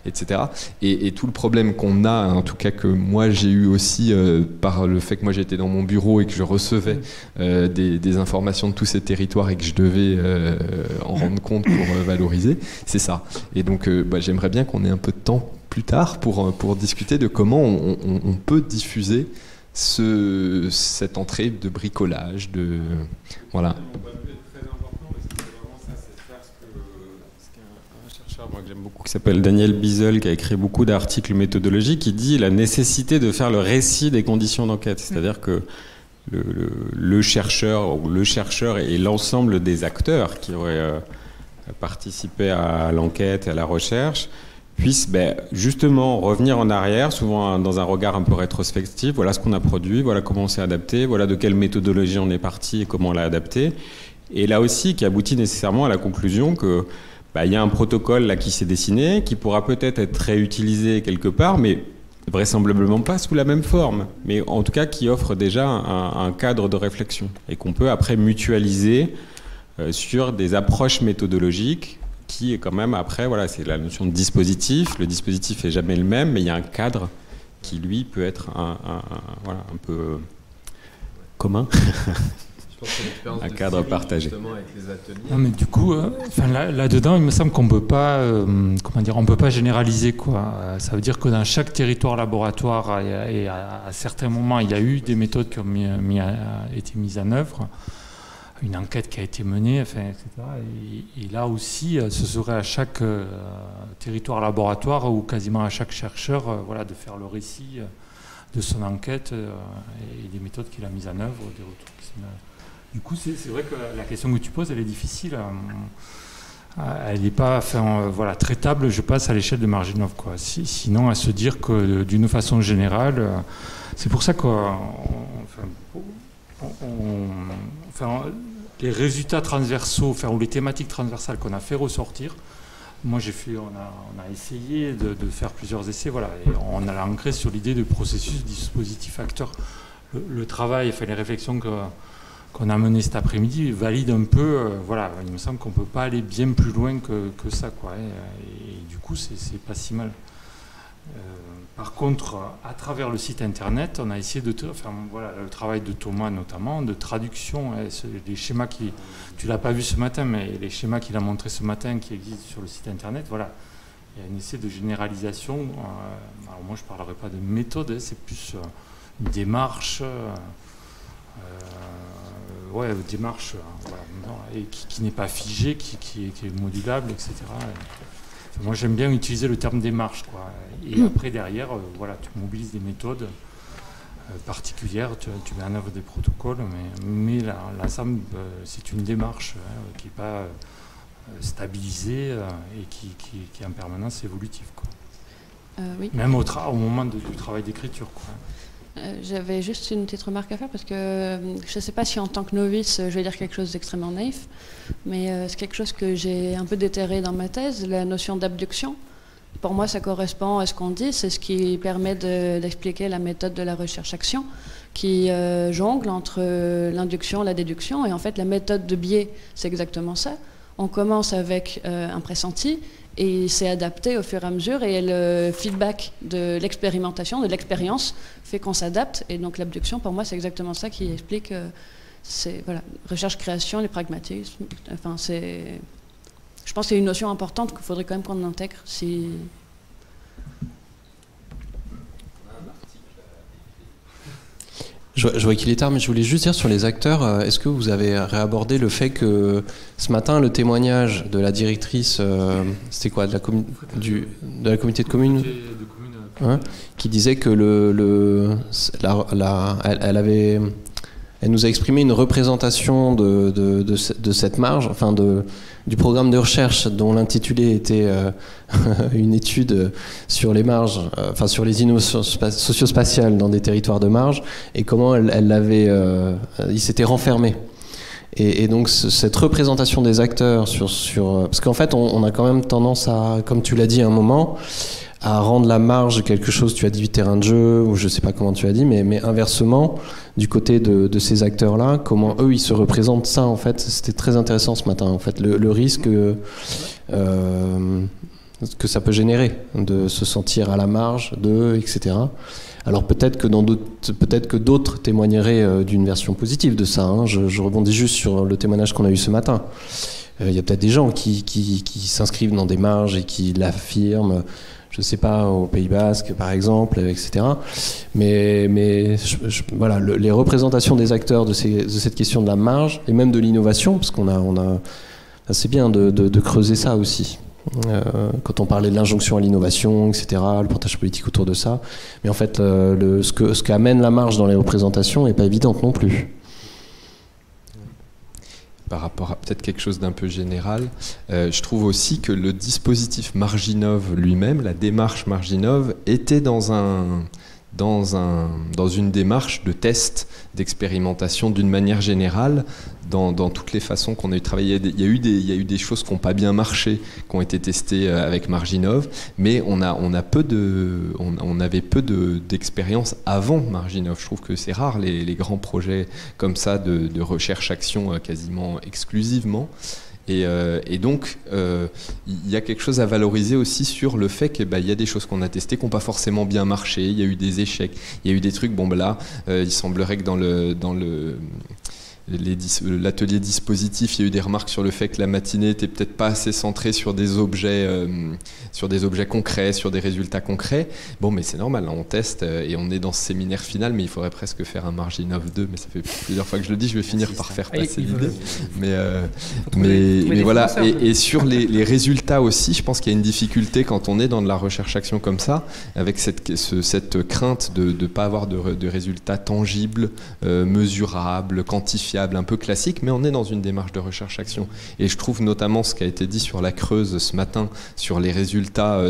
etc. Et tout le problème qu'on a, en tout cas que moi j'ai eu aussi par le fait que moi j'étais dans mon bureau et que je recevais des informations de tous ces territoires et que je devais en rendre compte pour valoriser, c'est ça. Et donc j'aimerais bien qu'on ait un peu de temps plus tard pour discuter de comment on peut diffuser cette entrée de bricolage, voilà. Moi, que j'aime beaucoup, qui s'appelle Daniel Biesel, qui a écrit beaucoup d'articles méthodologiques, qui dit la nécessité de faire le récit des conditions d'enquête. C'est-à-dire que le chercheur et l'ensemble des acteurs qui auraient participé à l'enquête et à la recherche puissent justement revenir en arrière, souvent dans un regard un peu rétrospectif. Voilà ce qu'on a produit, voilà comment on s'est adapté, voilà de quelle méthodologie on est parti et comment on l'a adapté. Et là aussi, qui aboutit nécessairement à la conclusion que il y a un protocole là qui s'est dessiné, qui pourra peut-être être réutilisé quelque part, mais vraisemblablement pas sous la même forme, mais en tout cas qui offre déjà un cadre de réflexion et qu'on peut après mutualiser sur des approches méthodologiques qui est quand même après, voilà, c'est la notion de dispositif. Le dispositif est jamais le même, mais il y a un cadre qui lui peut être un peu commun. Un cadre partagé. Non, mais du coup, là-dedans, il me semble qu'on peut pas, on peut pas généraliser, quoi. Ça veut dire que dans chaque territoire laboratoire, et à certains moments, il y a eu des méthodes qui ont été mises en œuvre, une enquête qui a été menée, etc. Et là aussi, ce serait à chaque territoire laboratoire ou quasiment à chaque chercheur, de faire le récit de son enquête et des méthodes qu'il a mises en œuvre, des retours qui sont... Du coup, c'est vrai que la question que tu poses, elle est difficile. Elle n'est pas traitable, je pense, à l'échelle de Marginov, quoi. Sinon, à se dire que d'une façon générale, c'est pour ça que les résultats transversaux, ou les thématiques transversales qu'on a fait ressortir, moi on a essayé de faire plusieurs essais, et on a ancré sur l'idée de processus, dispositif, acteur. Le travail, les réflexions qu'on a menées cet après-midi valident un peu, il me semble qu'on ne peut pas aller bien plus loin que ça, quoi. Et du coup, c'est pas si mal. Par contre, à travers le site internet, on a essayé le travail de Thomas notamment, de traduction, les schémas tu l'as pas vu ce matin, mais les schémas qu'il a montrés ce matin qui existent sur le site internet, il y a un essai de généralisation. Alors moi, je ne parlerai pas de méthode, c'est plus une démarche, et qui n'est pas figée, qui est modulable, etc. Moi, j'aime bien utiliser le terme démarche, quoi. Et après, derrière, tu mobilises des méthodes particulières, tu mets en œuvre des protocoles, mais l'ensemble, c'est une démarche qui n'est pas stabilisée et qui est en permanence évolutive, quoi. Oui. Même au moment du travail d'écriture, quoi. J'avais juste une petite remarque à faire parce que je ne sais pas si en tant que novice je vais dire quelque chose d'extrêmement naïf, mais c'est quelque chose que j'ai un peu déterré dans ma thèse, la notion d'abduction. Pour moi, ça correspond à ce qu'on dit, c'est ce qui permet d'expliquer la méthode de la recherche-action qui jongle entre l'induction et la déduction. Et en fait, la méthode de biais, c'est exactement ça. On commence avec un pressenti et il s'est adapté au fur et à mesure, et le feedback de l'expérimentation, de l'expérience, fait qu'on s'adapte. Et donc l'abduction, pour moi, c'est exactement ça qui explique recherche-création, les pragmatismes. Enfin, je pense que c'est une notion importante qu'il faudrait quand même qu'on intègre. Je vois qu'il est tard, mais je voulais juste dire sur les acteurs, est-ce que vous avez réabordé le fait que ce matin, le témoignage de la directrice, c'était quoi, de la communauté de communes, qui disait que elle nous a exprimé une représentation de cette marge, du programme de recherche dont l'intitulé était une étude sur les marges, sur les innovations socio-spatiales dans des territoires de marge, et comment il s'était renfermé. Et donc cette représentation des acteurs parce qu'en fait on a quand même tendance à, comme tu l'as dit à un moment, à rendre la marge quelque chose, tu as dit terrain de jeu, ou je sais pas comment tu as dit, mais inversement, du côté de ces acteurs-là, comment eux, ils se représentent ça, en fait. C'était très intéressant ce matin, en fait, le risque que ça peut générer, de se sentir à la marge d'eux, etc. Alors peut-être que d'autres témoigneraient d'une version positive de ça, hein. Je rebondis juste sur le témoignage qu'on a eu ce matin. Il y a peut-être des gens qui s'inscrivent dans des marges et qui l'affirment, je ne sais pas, au Pays Basque par exemple, etc. Mais voilà, les représentations des acteurs de cette question de la marge et même de l'innovation, parce qu'on a c'est bien de creuser ça aussi. Quand on parlait de l'injonction à l'innovation, etc., le portage politique autour de ça. Mais en fait, ce qu'amène la marge dans les représentations n'est pas évidente non plus. Par rapport à peut-être quelque chose d'un peu général, je trouve aussi que le dispositif Marginov lui-même, la démarche Marginov, était dans une démarche de test, d'expérimentation d'une manière générale, dans toutes les façons qu'on a eu travaillé. Il y a eu des choses qui n'ont pas bien marché, qui ont été testées avec Marginov, mais on avait peu d'expérience avant Marginov. Je trouve que c'est rare les grands projets comme ça de recherche-action quasiment exclusivement. Et donc, il y a quelque chose à valoriser aussi sur le fait qu'il y a des choses qu'on a testées qui n'ont pas forcément bien marché, il y a eu des échecs, il y a eu des trucs, il semblerait que dans l'atelier dispositif, il y a eu des remarques sur le fait que la matinée n'était peut-être pas assez centrée sur des objets concrets, sur des résultats concrets. Bon, mais c'est normal, là, on teste et on est dans ce séminaire final, mais il faudrait presque faire un Marginov 2, mais ça fait plusieurs fois que je le dis, je vais finir par faire passer l'idée. Mais voilà, et sur les résultats aussi, je pense qu'il y a une difficulté quand on est dans de la recherche-action comme ça, avec cette crainte de ne pas avoir de résultats tangibles, mesurables, quantifiables, un peu classique, mais on est dans une démarche de recherche-action. Et je trouve notamment ce qui a été dit sur la Creuse ce matin, sur les résultats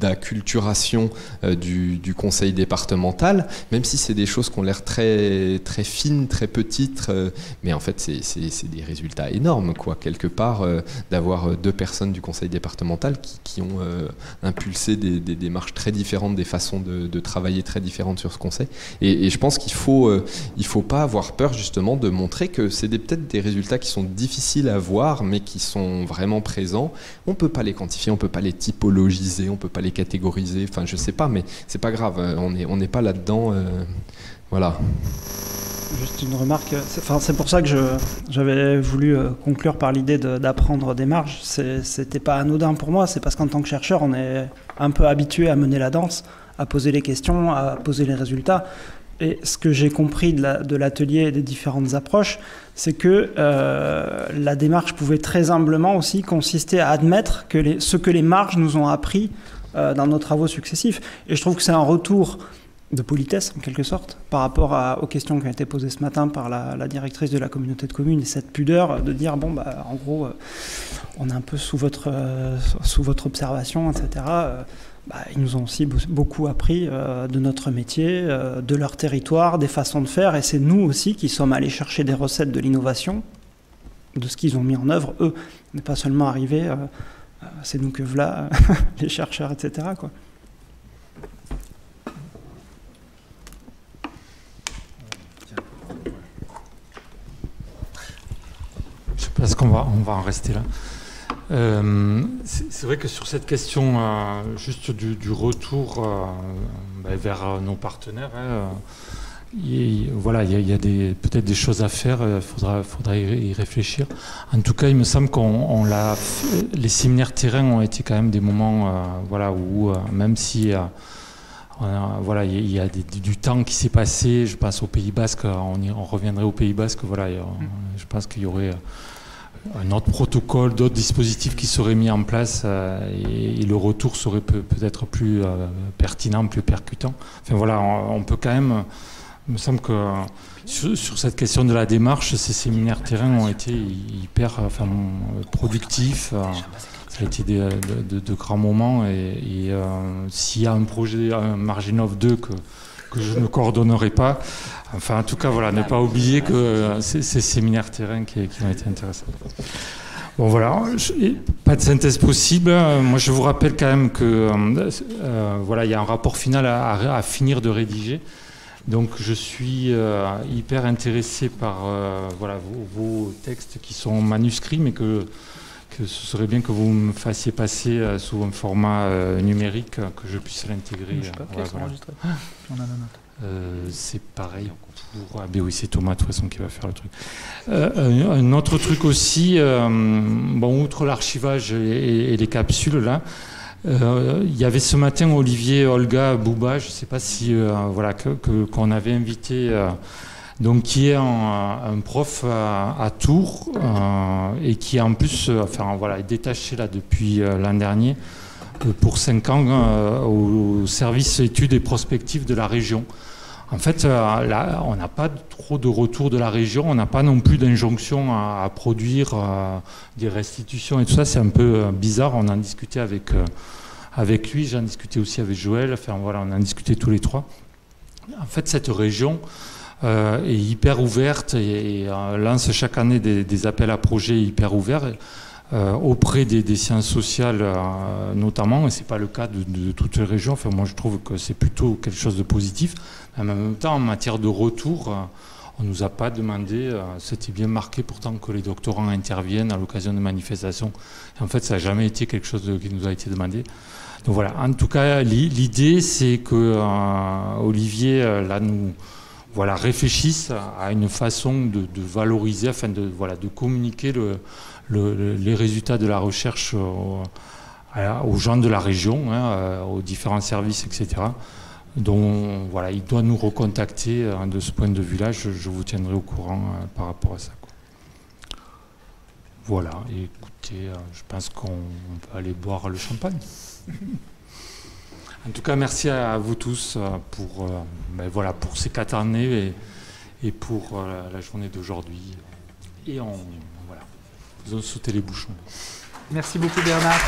d'acculturation du conseil départemental, même si c'est des choses qui ont l'air très, très fines, très petites, mais en fait c'est des résultats énormes, quoi, quelque part, d'avoir 2 personnes du conseil départemental qui ont impulsé des démarches très différentes, des façons de travailler très différentes sur ce conseil. Et je pense qu'il faut pas avoir peur justement de montrer que c'est peut-être des résultats qui sont difficiles à voir, mais qui sont vraiment présents. On ne peut pas les quantifier, on ne peut pas les typologiser, on ne peut pas les catégoriser, enfin je sais pas, mais c'est pas grave, on n'est pas là-dedans. Voilà. Juste une remarque, c'est pour ça que j'avais voulu conclure par l'idée d'apprendre des marges. C'était pas anodin pour moi, c'est parce qu'en tant que chercheur, on est un peu habitué à mener la danse, à poser les questions, à poser les résultats. Et ce que j'ai compris de l'atelier et des différentes approches, c'est que la démarche pouvait très humblement aussi consister à admettre ce que les marges nous ont appris dans nos travaux successifs. Et je trouve que c'est un retour de politesse, en quelque sorte, par rapport aux questions qui ont été posées ce matin par la directrice de la communauté de communes, et cette pudeur de dire, en gros, on est un peu sous votre observation, etc., ils nous ont aussi beaucoup appris de notre métier, de leur territoire, des façons de faire, et c'est nous aussi qui sommes allés chercher des recettes de l'innovation, de ce qu'ils ont mis en œuvre, eux. On n'est pas seulement arrivés, c'est nous que voilà, les chercheurs, etc., quoi. Je pense qu'on va en rester là. C'est vrai que sur cette question juste du retour vers nos partenaires, il y a peut-être des choses à faire, faudra y réfléchir. En tout cas, il me semble les séminaires terrain ont été quand même des moments où même si il y a du temps qui s'est passé, je pense au Pays Basque, on reviendrait au Pays Basque, je pense qu'il y aurait un autre protocole, d'autres dispositifs qui seraient mis en place et le retour serait peut-être plus pertinent, plus percutant. Enfin on peut quand même, il me semble que sur cette question de la démarche, ces séminaires terrain ont été hyper productifs. Ça a été de grands moments et s'il y a un projet, un Marginov 2 que je ne coordonnerai pas, en tout cas, ne pas oublier que ces séminaires terrain qui ont été intéressants. Bon voilà, pas de synthèse possible. Moi je vous rappelle quand même que voilà, il y a un rapport final à finir de rédiger. Donc je suis hyper intéressé par voilà, vos textes qui sont manuscrits, mais que ce serait bien que vous me fassiez passer sous un format numérique, que je puisse l'intégrer. Je sais pas, voilà. On a la note. C'est pareil pour... Ah ben oui, c'est Thomas de toute façon qui va faire le truc. Un autre truc aussi, bon, outre l'archivage et les capsules là, il y avait ce matin Olivier Olga Bouba, je ne sais pas si voilà, qu'on avait invité, donc qui est un prof à Tours et qui en plus enfin, voilà, est détaché là depuis l'an dernier pour 5 ans au service études et prospectives de la région. En fait, là, on n'a pas trop de retour de la région, on n'a pas non plus d'injonction à produire des restitutions et tout ça. C'est un peu bizarre. On en discutait avec lui, j'en discutais aussi avec Joël. Enfin voilà, on en discutait tous les trois. En fait, cette région est hyper ouverte et lance chaque année des appels à projets hyper ouverts auprès des sciences sociales notamment, et c'est pas le cas de toutes les régions. Enfin, moi, je trouve que c'est plutôt quelque chose de positif. En même temps, en matière de retour, on nous a pas demandé, c'était bien marqué pourtant que les doctorants interviennent à l'occasion de manifestations. Et en fait, ça n'a jamais été quelque chose qui nous a été demandé. Donc voilà, en tout cas, l'idée, c'est que Olivier, là, nous voilà, réfléchisse à une façon de valoriser, afin de communiquer les résultats de la recherche aux gens de la région, aux différents services, etc. Donc voilà, il doit nous recontacter de ce point de vue-là. Je vous tiendrai au courant par rapport à ça, quoi. Voilà, et écoutez, je pense qu'on peut aller boire le champagne. En tout cas, merci à vous tous pour ces 4 années et pour la journée d'aujourd'hui. Et faisons sauter les bouchons. Merci beaucoup Bernard.